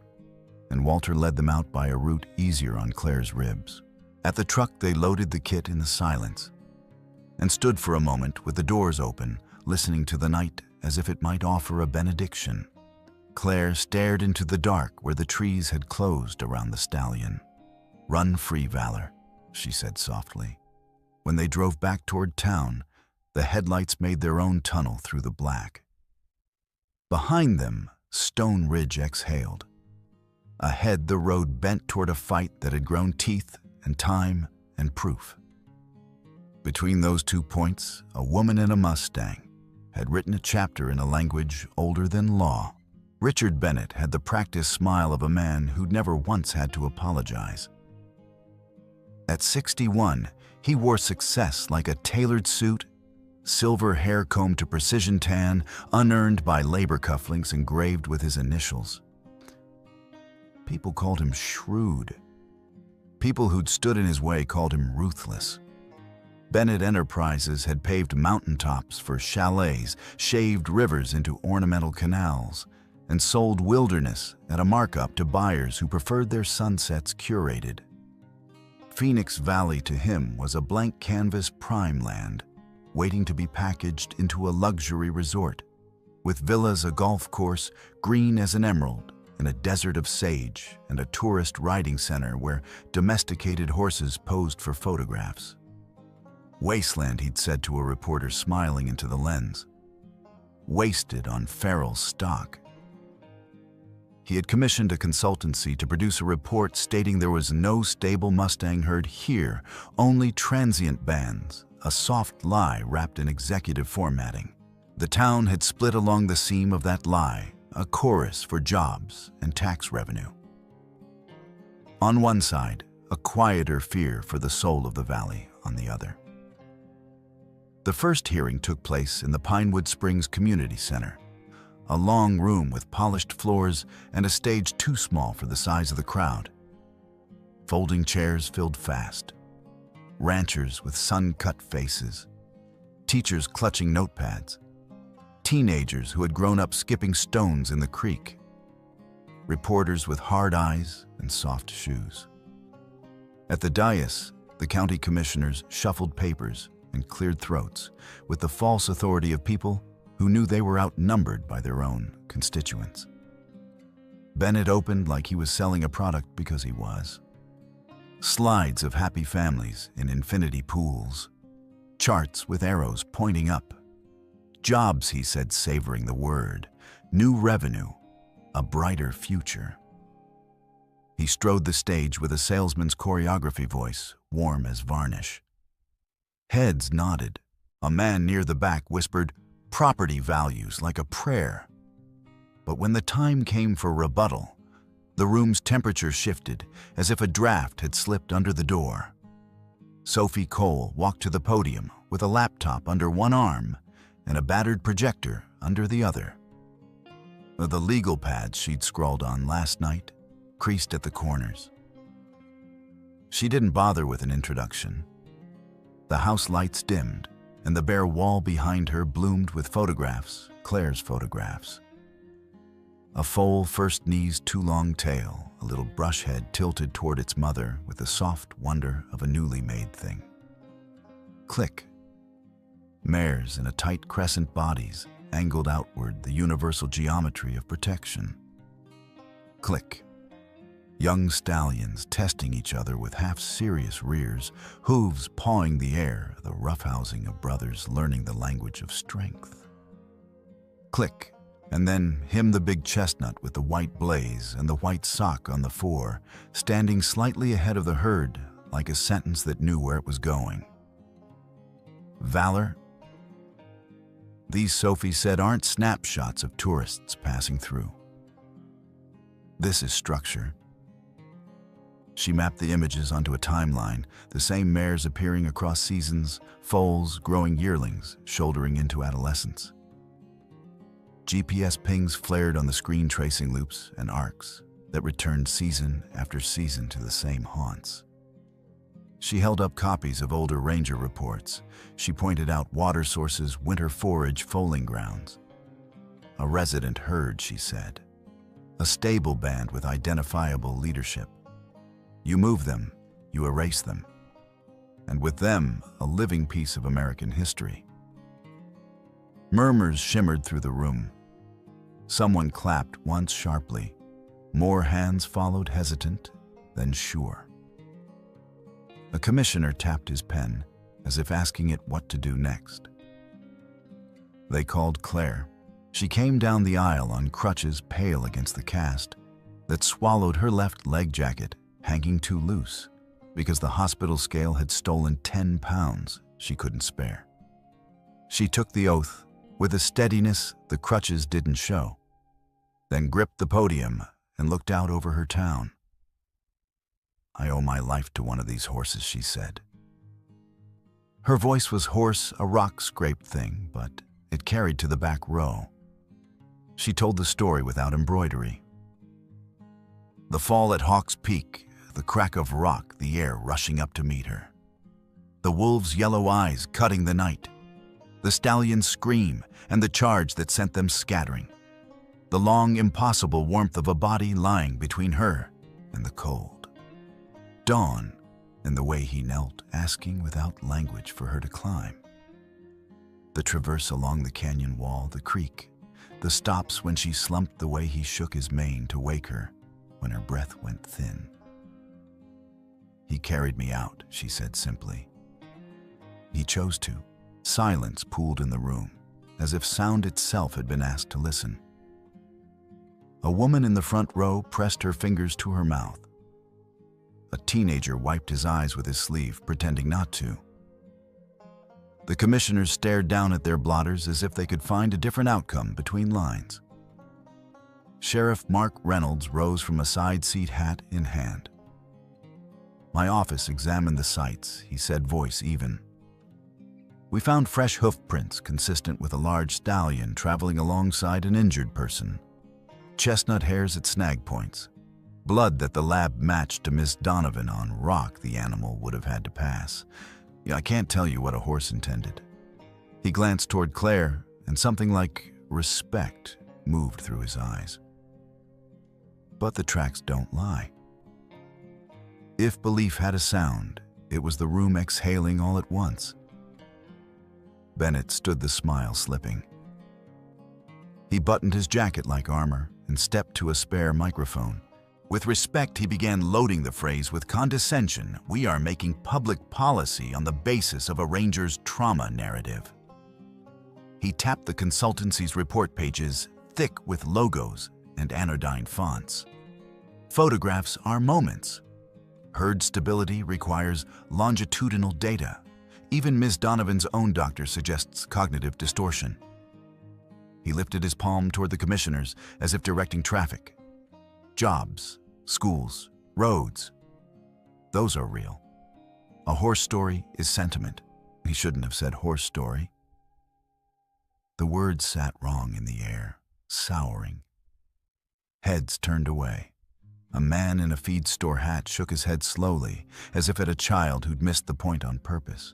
and Walter led them out by a route easier on Claire's ribs. At the truck, they loaded the kit in the silence and stood for a moment with the doors open, listening to the night as if it might offer a benediction. Claire stared into the dark where the trees had closed around the stallion. "Run free, Valor," she said softly. When they drove back toward town, the headlights made their own tunnel through the black. Behind them, Stone Ridge exhaled. Ahead, the road bent toward a fight that had grown teeth and time and proof. Between those 2 points, a woman in a Mustang had written a chapter in a language older than law. Richard Bennett had the practiced smile of a man who'd never once had to apologize. At 61, he wore success like a tailored suit, silver hair combed to precision tan, unearned by labor cufflinks engraved with his initials. People called him shrewd. People who'd stood in his way called him ruthless. Bennett Enterprises had paved mountaintops for chalets, shaved rivers into ornamental canals, and sold wilderness at a markup to buyers who preferred their sunsets curated. Phoenix Valley to him was a blank canvas prime land, waiting to be packaged into a luxury resort, with villas, a golf course, green as an emerald, and a desert of sage, and a tourist riding center where domesticated horses posed for photographs. Wasteland, he'd said to a reporter smiling into the lens. Wasted on feral stock. He had commissioned a consultancy to produce a report stating there was no stable Mustang herd here, only transient bands, a soft lie wrapped in executive formatting. The town had split along the seam of that lie, a chorus for jobs and tax revenue. On one side, a quieter fear for the soul of the valley on the other. The first hearing took place in the Pinewood Springs Community Center, a long room with polished floors and a stage too small for the size of the crowd. Folding chairs filled fast. Ranchers with sun-cut faces. Teachers clutching notepads. Teenagers who had grown up skipping stones in the creek. Reporters with hard eyes and soft shoes. At the dais, the county commissioners shuffled papers and cleared throats with the false authority of people who knew they were outnumbered by their own constituents. Bennett opened like he was selling a product because he was. Slides of happy families in infinity pools. Charts with arrows pointing up. Jobs, he said, savoring the word. New revenue. A brighter future. He strode the stage with a salesman's choreography voice, warm as varnish. Heads nodded. A man near the back whispered, "Property values like a prayer." But when the time came for rebuttal, the room's temperature shifted as if a draft had slipped under the door. Sophie Cole walked to the podium with a laptop under one arm and a battered projector under the other. The legal pads she'd scrawled on last night creased at the corners. She didn't bother with an introduction. The house lights dimmed, and the bare wall behind her bloomed with photographs, Claire's photographs. A foal first knee's too long tail, a little brush head tilted toward its mother with the soft wonder of a newly made thing. Click. Mares in a tight crescent bodies angled outward, the universal geometry of protection. Click. Young stallions testing each other with half-serious rears, hooves pawing the air, the roughhousing of brothers learning the language of strength. Click, and then him the big chestnut with the white blaze and the white sock on the fore, standing slightly ahead of the herd, like a sentence that knew where it was going. Valor? These, Sophie said, aren't snapshots of tourists passing through. This is structure. She mapped the images onto a timeline, the same mares appearing across seasons, foals growing yearlings, shouldering into adolescence. GPS pings flared on the screen, tracing loops and arcs that returned season after season to the same haunts. She held up copies of older ranger reports. She pointed out water sources, winter forage, foaling grounds. A resident herd, she said. A stable band with identifiable leadership. You move them, you erase them. And with them, a living piece of American history. Murmurs shimmered through the room. Someone clapped once sharply. More hands followed, hesitant, then sure. A commissioner tapped his pen, as if asking it what to do next. They called Claire. She came down the aisle on crutches, pale against the cast that swallowed her left leg jacket, hanging too loose, because the hospital scale had stolen 10 pounds she couldn't spare. She took the oath with a steadiness the crutches didn't show, then gripped the podium and looked out over her town. "I owe my life to one of these horses," she said. Her voice was hoarse, a rock-scraped thing, but it carried to the back row. She told the story without embroidery. The fall at Hawks Peak, the crack of rock, the air rushing up to meet her. The wolves' yellow eyes cutting the night. The stallion's scream and the charge that sent them scattering. The long, impossible warmth of a body lying between her and the cold. Dawn, and the way he knelt, asking without language for her to climb. The traverse along the canyon wall, the creek, the stops when she slumped, the way he shook his mane to wake her when her breath went thin. "He carried me out," she said simply. He chose to. Silence pooled in the room, as if sound itself had been asked to listen. A woman in the front row pressed her fingers to her mouth. A teenager wiped his eyes with his sleeve, pretending not to. The commissioners stared down at their blotters as if they could find a different outcome between lines. Sheriff Mark Reynolds rose from a side seat, hat in hand. "My office examined the sites," he said, voice even. "We found fresh hoof prints consistent with a large stallion traveling alongside an injured person. Chestnut hairs at snag points. Blood that the lab matched to Miss Donovan on rock the animal would have had to pass. I can't tell you what a horse intended." He glanced toward Claire, and something like respect moved through his eyes. "But the tracks don't lie." If belief had a sound, it was the room exhaling all at once. Bennett stood, the smile slipping. He buttoned his jacket like armor and stepped to a spare microphone. With respect, he began loading the phrase with condescension. "We are making public policy on the basis of a ranger's trauma narrative." He tapped the consultancy's report pages, thick with logos and anodyne fonts. "Photographs are moments. Herd stability requires longitudinal data. Even Ms. Donovan's own doctor suggests cognitive distortion." He lifted his palm toward the commissioners as if directing traffic. "Jobs, schools, roads. Those are real. A horse story is sentiment." He shouldn't have said horse story. The words sat wrong in the air, souring. Heads turned away. A man in a feed store hat shook his head slowly, as if at a child who'd missed the point on purpose.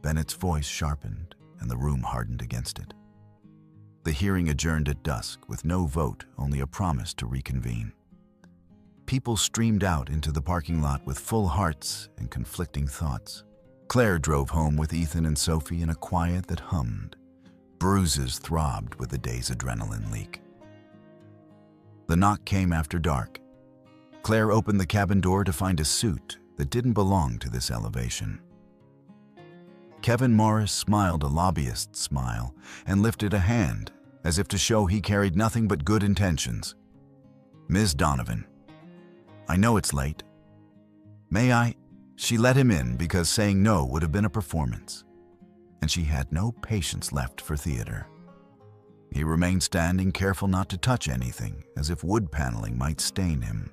Bennett's voice sharpened, and the room hardened against it. The hearing adjourned at dusk, with no vote, only a promise to reconvene. People streamed out into the parking lot with full hearts and conflicting thoughts. Claire drove home with Ethan and Sophie in a quiet that hummed. Bruises throbbed with the day's adrenaline leak. The knock came after dark. Claire opened the cabin door to find a suit that didn't belong to this elevation. Kevin Morris smiled a lobbyist smile and lifted a hand, as if to show he carried nothing but good intentions. "Ms. Donovan, I know it's late. May I?" She let him in because saying no would have been a performance, and she had no patience left for theater. He remained standing, careful not to touch anything, as if wood paneling might stain him.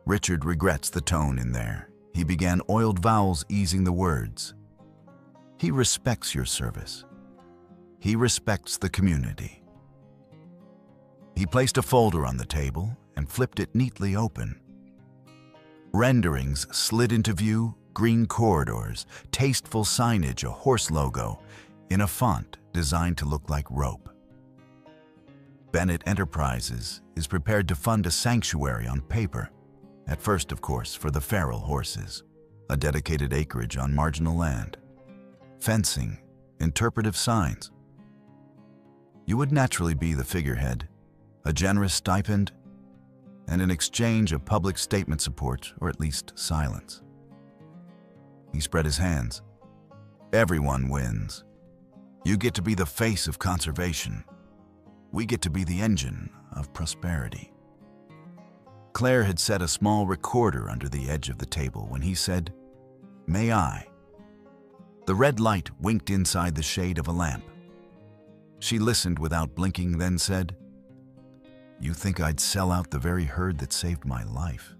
"Richard regrets the tone in there." He began, oiled vowels easing the words. "He respects your service. He respects the community." He placed a folder on the table and flipped it neatly open. Renderings slid into view, green corridors, tasteful signage, a horse logo, in a font designed to look like rope. Bennett Enterprises is prepared to fund a sanctuary on paper, at first, of course, for the feral horses, a dedicated acreage on marginal land, fencing, interpretive signs. You would naturally be the figurehead, a generous stipend, and an exchange of public statement support, or at least silence. He spread his hands. "Everyone wins. You get to be the face of conservation. We get to be the engine of prosperity." Claire had set a small recorder under the edge of the table when he said, "May I?" The red light winked inside the shade of a lamp. She listened without blinking, then said, "You think I'd sell out the very herd that saved my life?"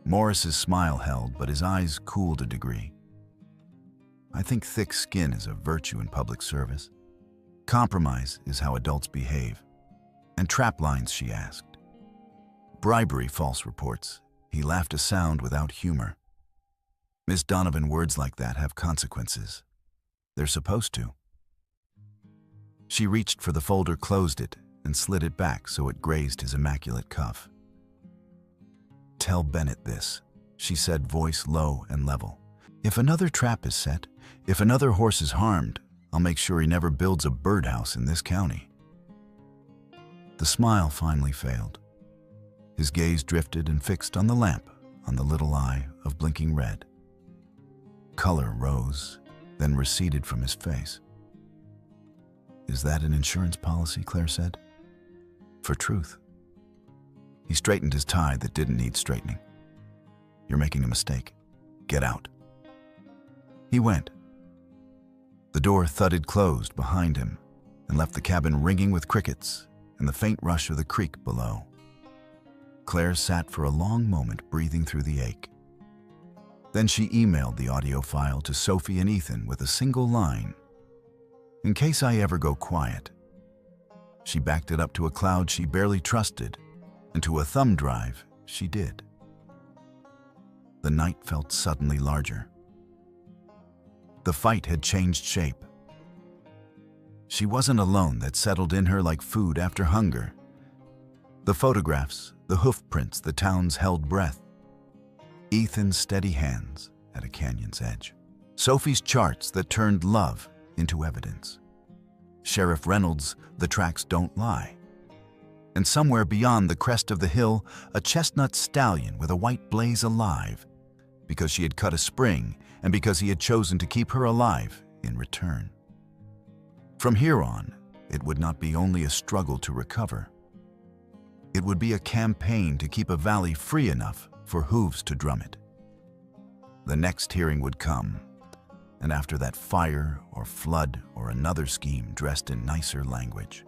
Morris's smile held, but his eyes cooled a degree. "I think thick skin is a virtue in public service. Compromise is how adults behave." "And trap lines?" she asked. "Bribery, false reports." He laughed a sound without humor. "Miss Donovan, words like that have consequences. They're supposed to." She reached for the folder, closed it, and slid it back so it grazed his immaculate cuff. "Tell Bennett this," she said, voice low and level. "If another trap is set, if another horse is harmed, I'll make sure he never builds a birdhouse in this county." The smile finally failed. His gaze drifted and fixed on the lamp on the little eye of blinking red. Color rose, then receded from his face. "Is that an insurance policy?" Claire said. "For truth." He straightened his tie that didn't need straightening. "You're making a mistake. Get out." He went. The door thudded closed behind him and left the cabin ringing with crickets and the faint rush of the creek below. Claire sat for a long moment, breathing through the ache. Then she emailed the audio file to Sophie and Ethan with a single line. "In case I ever go quiet." She backed it up to a cloud she barely trusted, and to a thumb drive she did. The night felt suddenly larger. The fight had changed shape. She wasn't alone. That settled in her like food after hunger. The photographs, the hoof prints, the town's held breath. Ethan's steady hands at a canyon's edge. Sophie's charts that turned love into evidence. Sheriff Reynolds' "The tracks don't lie." And somewhere beyond the crest of the hill, a chestnut stallion with a white blaze alive, because she had cut a spring and because he had chosen to keep her alive in return. From here on, it would not be only a struggle to recover. It would be a campaign to keep a valley free enough for hooves to drum it. The next hearing would come, and after that, fire or flood or another scheme dressed in nicer language.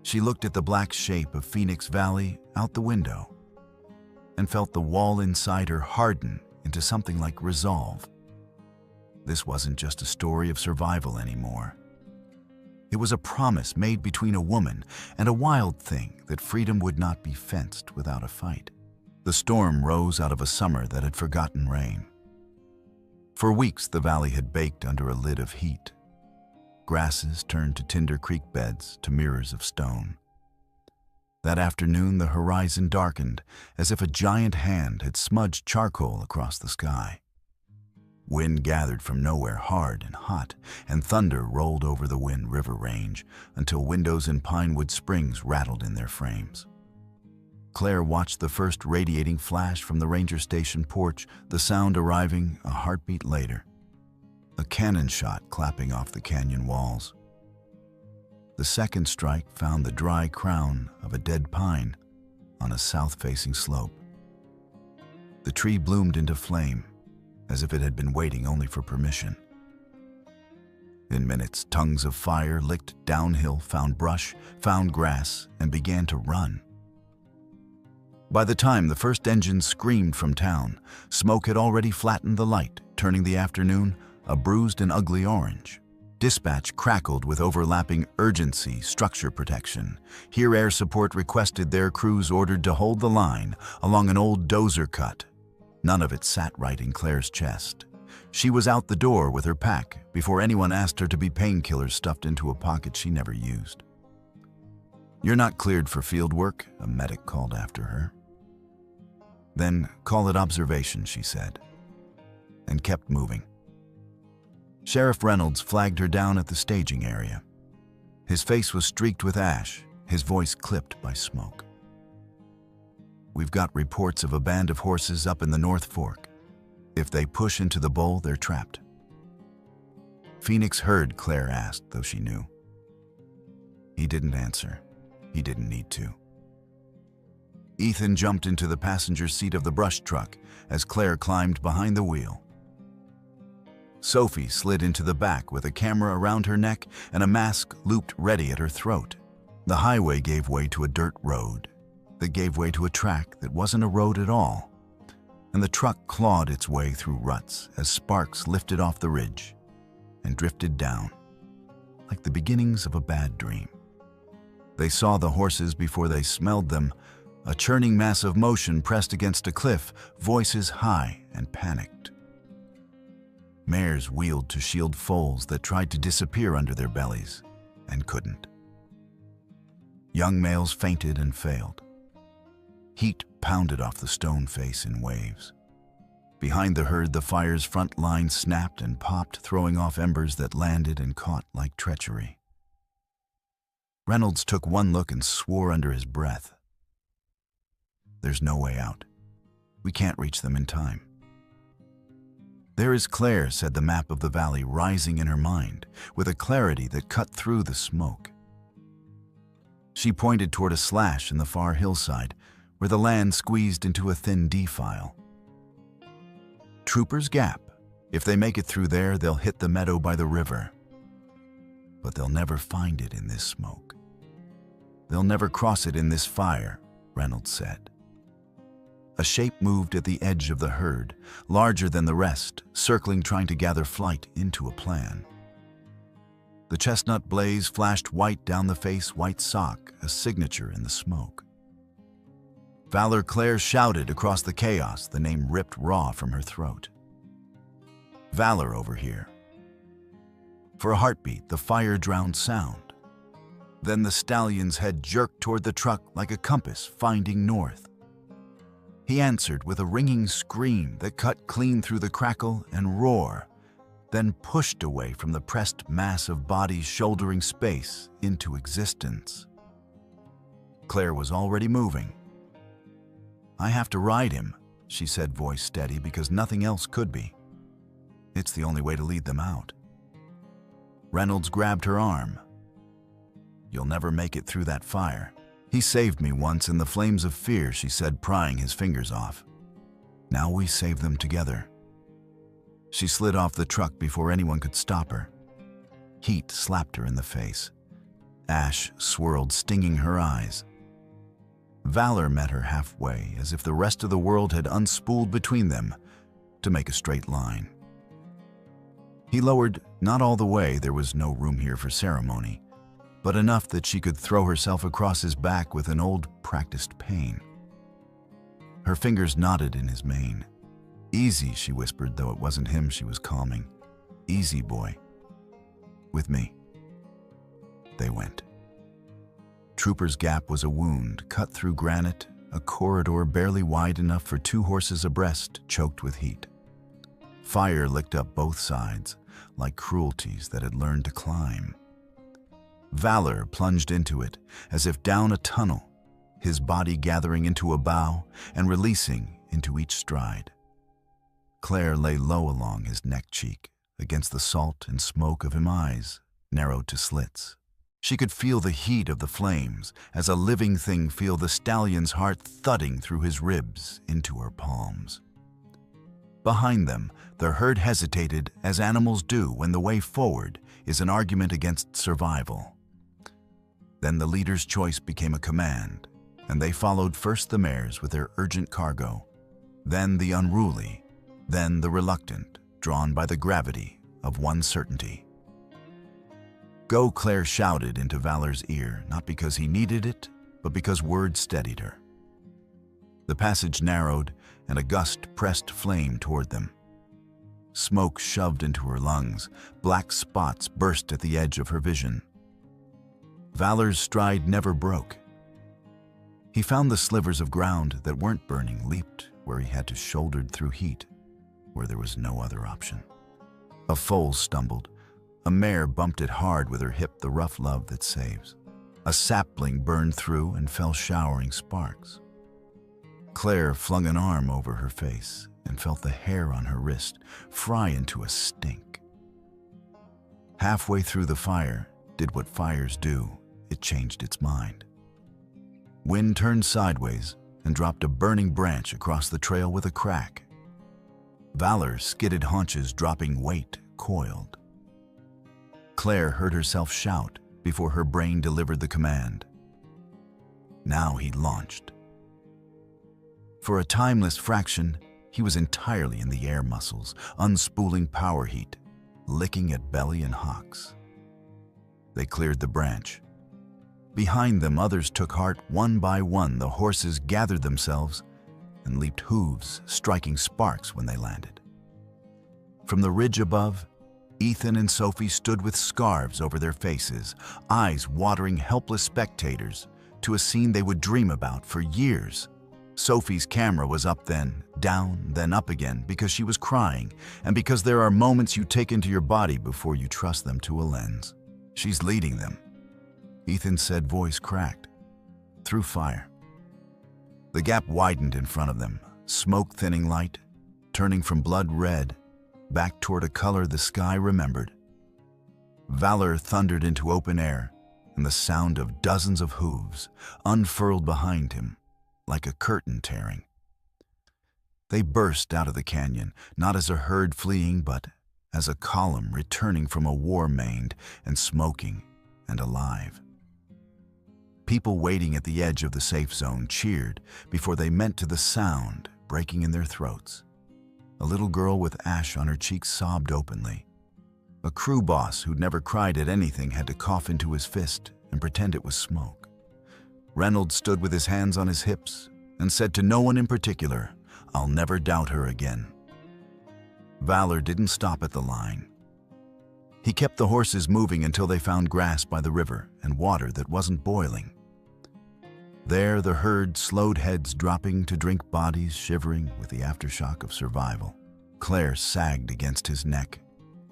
She looked at the black shape of Phoenix Valley out the window and felt the wall inside her harden into something like resolve. This wasn't just a story of survival anymore. It was a promise made between a woman and a wild thing that freedom would not be fenced without a fight. The storm rose out of a summer that had forgotten rain. For weeks, the valley had baked under a lid of heat. Grasses turned to tinder creek beds, to mirrors of stone. That afternoon, the horizon darkened as if a giant hand had smudged charcoal across the sky. Wind gathered from nowhere, hard and hot, and thunder rolled over the Wind River Range until windows in Pinewood Springs rattled in their frames. Claire watched the first radiating flash from the ranger station porch, the sound arriving a heartbeat later. A cannon shot clapping off the canyon walls. The second strike found the dry crown of a dead pine on a south-facing slope. The tree bloomed into flame, as if it had been waiting only for permission. In minutes, tongues of fire licked downhill, found brush, found grass, and began to run. By the time the first engine screamed from town, smoke had already flattened the light, turning the afternoon a bruised and ugly orange. Dispatch crackled with overlapping urgency, structure protection. Here air support requested their crews ordered to hold the line along an old dozer cut. None of it sat right in Claire's chest. She was out the door with her pack before anyone asked her to be painkillers stuffed into a pocket she never used. "You're not cleared for field work," a medic called after her. "Then call it observation," she said, and kept moving. Sheriff Reynolds flagged her down at the staging area. His face was streaked with ash, his voice clipped by smoke. "We've got reports of a band of horses up in the North Fork. If they push into the bowl, they're trapped." "Phoenix heard?" Claire asked, though she knew. He didn't answer. He didn't need to. Ethan jumped into the passenger seat of the brush truck as Claire climbed behind the wheel. Sophie slid into the back with a camera around her neck and a mask looped ready at her throat. The highway gave way to a dirt road that gave way to a track that wasn't a road at all, and the truck clawed its way through ruts as sparks lifted off the ridge and drifted down, like the beginnings of a bad dream. They saw the horses before they smelled them, a churning mass of motion pressed against a cliff, voices high and panicked. Mares wheeled to shield foals that tried to disappear under their bellies and couldn't. Young males fainted and failed. Heat pounded off the stone face in waves. Behind the herd, the fire's front line snapped and popped, throwing off embers that landed and caught like treachery. Reynolds took one look and swore under his breath. "There's no way out. We can't reach them in time." "There is Claire," said the map of the valley rising in her mind, with a clarity that cut through the smoke. She pointed toward a slash in the far hillside, where the land squeezed into a thin defile. "Trooper's Gap," If they make it through there, they'll hit the meadow by the river. But they'll never find it in this smoke. They'll never cross it in this fire, Reynolds said. A shape moved at the edge of the herd, larger than the rest, circling, trying to gather flight into a plan. The chestnut blaze flashed white down the face, white sock, a signature in the smoke. Valor Claire shouted across the chaos, the name ripped raw from her throat. Valor over here. For a heartbeat, the fire drowned sound. Then the stallion's head jerked toward the truck like a compass finding north. He answered with a ringing scream that cut clean through the crackle and roar, then pushed away from the pressed mass of bodies shouldering space into existence. Claire was already moving. "I have to ride him," she said, voice steady, because nothing else could be. It's the only way to lead them out. Reynolds grabbed her arm. "You'll never make it through that fire. He saved me once in the flames of fear," she said, prying his fingers off. "Now we save them together." She slid off the truck before anyone could stop her. Heat slapped her in the face. Ash swirled, stinging her eyes. Valor met her halfway, as if the rest of the world had unspooled between them to make a straight line. He lowered, not all the way, there was no room here for ceremony, but enough that she could throw herself across his back with an old, practiced pain. Her fingers knotted in his mane. "Easy," she whispered, though it wasn't him she was calming. "Easy, boy. With me." They went. Trooper's Gap was a wound cut through granite, a corridor barely wide enough for 2 horses abreast, choked with heat. Fire licked up both sides, like cruelties that had learned to climb. Valor plunged into it, as if down a tunnel, his body gathering into a bow and releasing into each stride. Claire lay low along his neck cheek, against the salt and smoke of his eyes, narrowed to slits. She could feel the heat of the flames, as a living thing feel the stallion's heart thudding through his ribs into her palms. Behind them, the herd hesitated, as animals do when the way forward is an argument against survival. Then the leader's choice became a command, and they followed first the mares with their urgent cargo, then the unruly, then the reluctant, drawn by the gravity of one certainty. "Go," Claire shouted into Valor's ear, not because he needed it, but because words steadied her. The passage narrowed, and a gust pressed flame toward them. Smoke shoved into her lungs, black spots burst at the edge of her vision. Valor's stride never broke. He found the slivers of ground that weren't burning, leaped where he had to, shouldered through heat, where there was no other option. A foal stumbled. A mare bumped it hard with her hip, the rough love that saves. A sapling burned through and fell showering sparks. Claire flung an arm over her face and felt the hair on her wrist fry into a stink. Halfway through the fire, did what fires do, it changed its mind. Wind turned sideways and dropped a burning branch across the trail with a crack. Valor's skidded haunches dropping weight coiled. Claire heard herself shout before her brain delivered the command. Now he launched. For a timeless fraction, he was entirely in the air muscles, unspooling power heat, licking at belly and hocks. They cleared the branch. Behind them, others took heart one by one. The horses gathered themselves and leaped, hooves striking sparks when they landed. From the ridge above, Ethan and Sophie stood with scarves over their faces, eyes watering helpless spectators to a scene they would dream about for years. Sophie's camera was up then, down, then up again, because she was crying, and because there are moments you take into your body before you trust them to a lens. "She's leading them," Ethan said, voice cracked. "Through fire." The gap widened in front of them, smoke thinning light, turning from blood red, back toward a color the sky remembered. Valor thundered into open air, and the sound of dozens of hooves unfurled behind him, like a curtain tearing. They burst out of the canyon, not as a herd fleeing, but as a column returning from a war maimed and smoking and alive. People waiting at the edge of the safe zone cheered before they meant to the sound breaking in their throats. A little girl with ash on her cheeks sobbed openly. A crew boss who'd never cried at anything had to cough into his fist and pretend it was smoke. Reynolds stood with his hands on his hips and said to no one in particular, "I'll never doubt her again." Valor didn't stop at the line. He kept the horses moving until they found grass by the river and water that wasn't boiling. There, the herd slowed, heads dropping to drink, bodies shivering with the aftershock of survival. Claire sagged against his neck,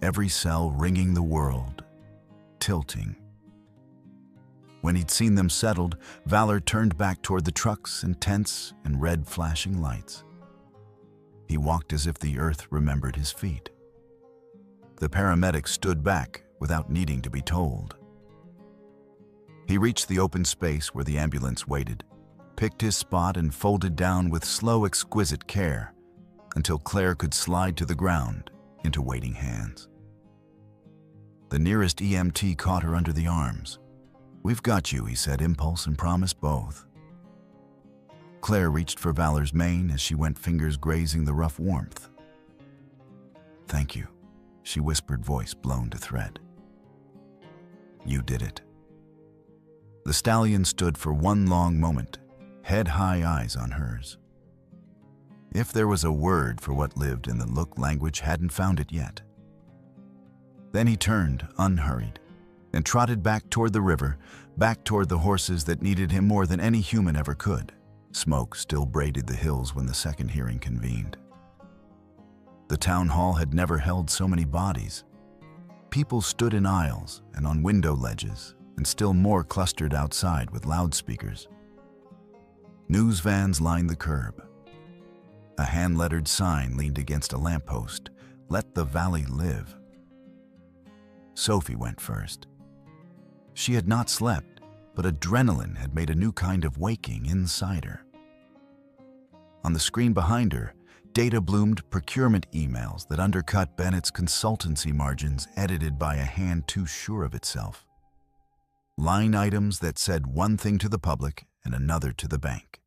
every cell ringing the world, tilting. When he'd seen them settled, Valor turned back toward the trucks and tents and red flashing lights. He walked as if the earth remembered his feet. The paramedics stood back without needing to be told. He reached the open space where the ambulance waited, picked his spot and folded down with slow, exquisite care until Claire could slide to the ground into waiting hands. The nearest EMT caught her under the arms. "We've got you," he said, impulse and promise both. Claire reached for Valor's mane as she went, fingers grazing the rough warmth. "Thank you," she whispered, voice blown to thread. "You did it." The stallion stood for one long moment, head-high eyes on hers. If there was a word for what lived in the look, language hadn't found it yet. Then he turned, unhurried, and trotted back toward the river, back toward the horses that needed him more than any human ever could. Smoke still braided the hills when the second hearing convened. The town hall had never held so many bodies. People stood in aisles and on window ledges, and still more clustered outside with loudspeakers. News vans lined the curb. A hand-lettered sign leaned against a lamppost, "Let the Valley live." Sophie went first. She had not slept, but adrenaline had made a new kind of waking inside her. On the screen behind her, data bloomed, procurement emails that undercut Bennett's consultancy margins, edited by a hand too sure of itself. Line items that said one thing to the public and another to the bank.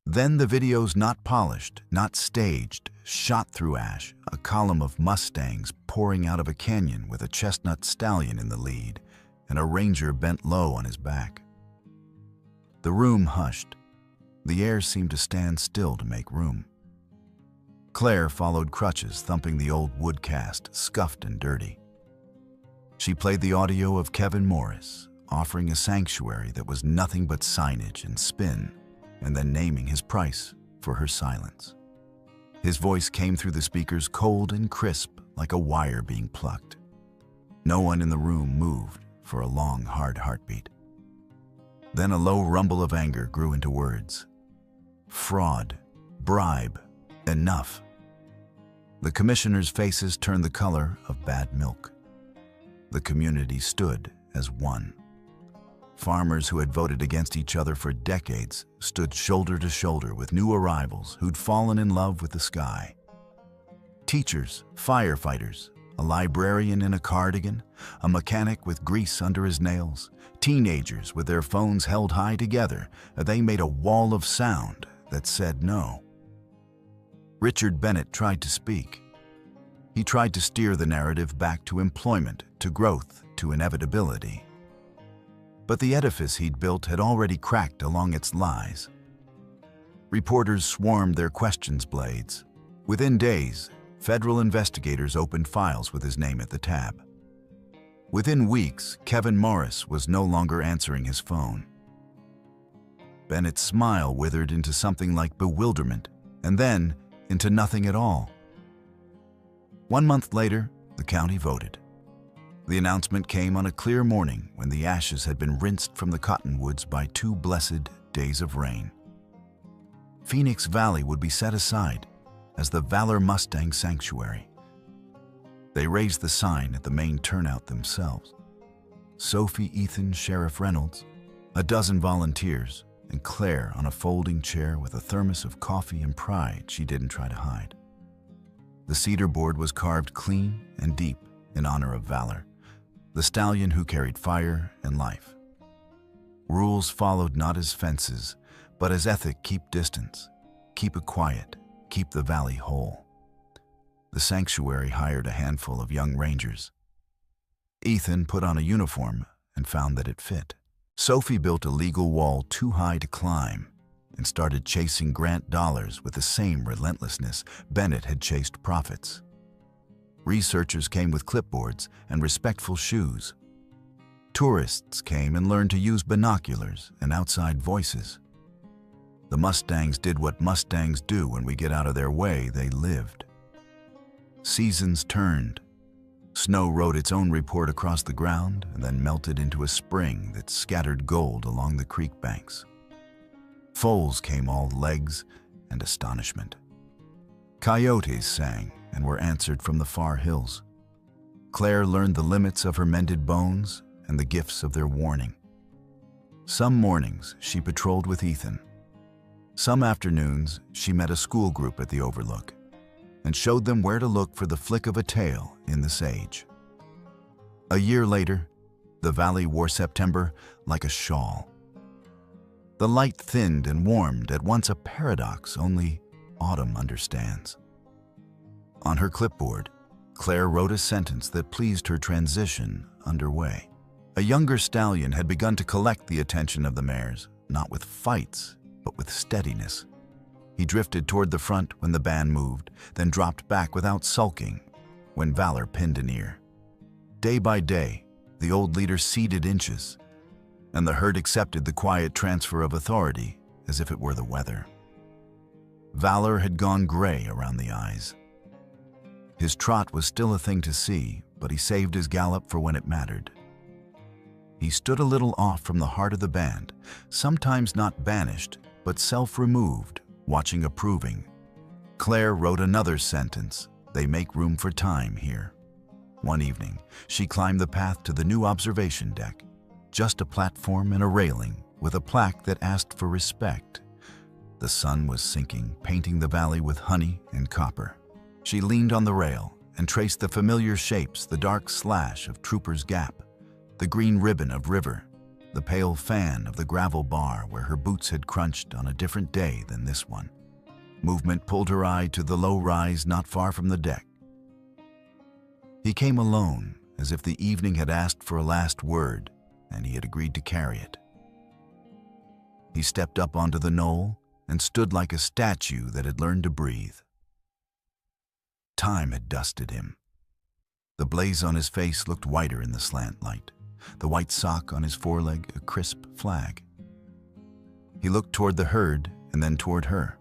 Then the videos, not polished, not staged, shot through ash, a column of Mustangs pouring out of a canyon with a chestnut stallion in the lead and a ranger bent low on his back. The room hushed. The air seemed to stand still to make room. Claire followed, crutches thumping the old wood cast, scuffed and dirty. She played the audio of Kevin Morris, offering a sanctuary that was nothing but signage and spin, and then naming his price for her silence. His voice came through the speakers, cold and crisp, like a wire being plucked. No one in the room moved for a long, hard heartbeat. Then a low rumble of anger grew into words. Fraud, bribe, enough. The commissioners' faces turned the color of bad milk. The community stood as one. Farmers who had voted against each other for decades stood shoulder to shoulder with new arrivals who'd fallen in love with the sky. Teachers, firefighters, a librarian in a cardigan, a mechanic with grease under his nails, teenagers with their phones held high together, they made a wall of sound that said no. Richard Bennett tried to speak. He tried to steer the narrative back to employment, to growth, to inevitability. But the edifice he'd built had already cracked along its lies. Reporters swarmed their questions blades. Within days, federal investigators opened files with his name at the tab. Within weeks, Kevin Morris was no longer answering his phone. Bennett's smile withered into something like bewilderment, and then into nothing at all. 1 month later, the county voted. The announcement came on a clear morning when the ashes had been rinsed from the cottonwoods by 2 blessed days of rain. Phoenix Valley would be set aside as the Valor Mustang Sanctuary. They raised the sign at the main turnout themselves. Sophie, Ethan, Sheriff Reynolds, a dozen volunteers, and Claire on a folding chair with a thermos of coffee and pride she didn't try to hide. The cedar board was carved clean and deep in honor of Valor, the stallion who carried fire and life. Rules followed not as fences, but as ethic: keep distance, keep it quiet, keep the valley whole. The sanctuary hired a handful of young rangers. Ethan put on a uniform and found that it fit. Sophie built a legal wall too high to climb and started chasing grant dollars with the same relentlessness Bennett had chased profits. Researchers came with clipboards and respectful shoes. Tourists came and learned to use binoculars and outside voices. The Mustangs did what Mustangs do when we get out of their way. They lived. Seasons turned. Snow wrote its own report across the ground and then melted into a spring that scattered gold along the creek banks. Foals came all legs and astonishment. Coyotes sang and were answered from the far hills. Claire learned the limits of her mended bones and the gifts of their warning. Some mornings she patrolled with Ethan. Some afternoons she met a school group at the Overlook and showed them where to look for the flick of a tail in the sage. A year later, the valley wore September like a shawl. The light thinned and warmed, at once a paradox only autumn understands. On her clipboard, Claire wrote a sentence that pleased her transition underway. A younger stallion had begun to collect the attention of the mares, not with fights, but with steadiness. He drifted toward the front when the band moved, then dropped back without sulking when Valor pinned an ear. Day by day, the old leader ceded inches, and the herd accepted the quiet transfer of authority as if it were the weather. Valor had gone gray around the eyes. His trot was still a thing to see, but he saved his gallop for when it mattered. He stood a little off from the heart of the band, sometimes not banished, but self-removed, watching approving. Claire wrote another sentence: they make room for time here. One evening, she climbed the path to the new observation deck, just a platform and a railing with a plaque that asked for respect. The sun was sinking, painting the valley with honey and copper. She leaned on the rail and traced the familiar shapes: the dark slash of Trooper's Gap, the green ribbon of River, the pale fan of the gravel bar where her boots had crunched on a different day than this one. Movement pulled her eye to the low rise not far from the deck. He came alone, as if the evening had asked for a last word, and he had agreed to carry it. He stepped up onto the knoll and stood like a statue that had learned to breathe. Time had dusted him. The blaze on his face looked whiter in the slant light, the white sock on his foreleg a crisp flag. He looked toward the herd and then toward her.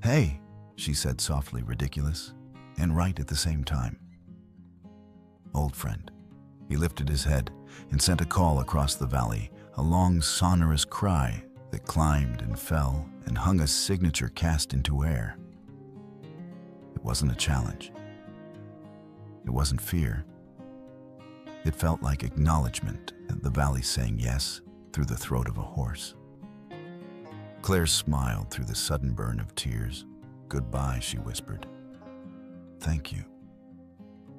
"Hey," she said softly, ridiculous, and right at the same time. "Old friend." He lifted his head and sent a call across the valley, a long sonorous cry that climbed and fell and hung a signature cast into air. It wasn't a challenge. It wasn't fear. It felt like acknowledgement, the valley saying yes through the throat of a horse. Claire smiled through the sudden burn of tears. "Goodbye," she whispered. "Thank you."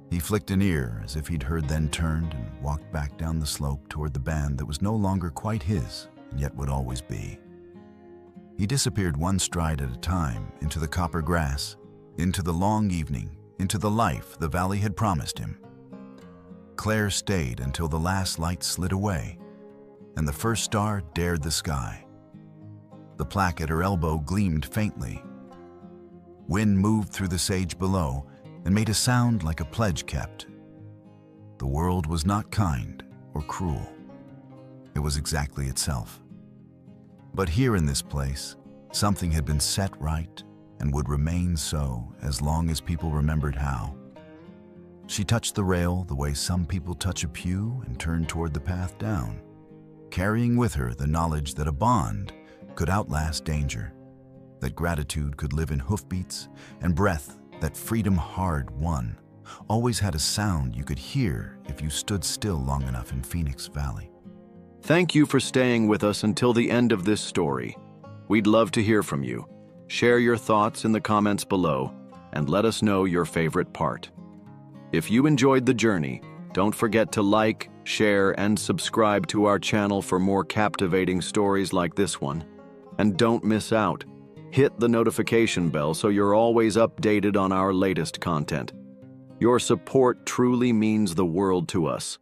He flicked an ear as if he'd heard, then turned and walked back down the slope toward the band that was no longer quite his and yet would always be. He disappeared one stride at a time into the copper grass, into the long evening, into the life the valley had promised him. Claire stayed until the last light slid away and the first star dared the sky. The plaque at her elbow gleamed faintly. Wind moved through the sage below and made a sound like a pledge kept. The world was not kind or cruel. It was exactly itself. But here in this place, something had been set right and would remain so as long as people remembered how. She touched the rail the way some people touch a pew and turned toward the path down, carrying with her the knowledge that a bond could outlast danger, that gratitude could live in hoofbeats, and breath that freedom hard won always had a sound you could hear if you stood still long enough in Phoenix Valley. Thank you for staying with us until the end of this story. We'd love to hear from you. Share your thoughts in the comments below and let us know your favorite part. If you enjoyed the journey, don't forget to like, share, and subscribe to our channel for more captivating stories like this one. And don't miss out. Hit the notification bell so you're always updated on our latest content. Your support truly means the world to us.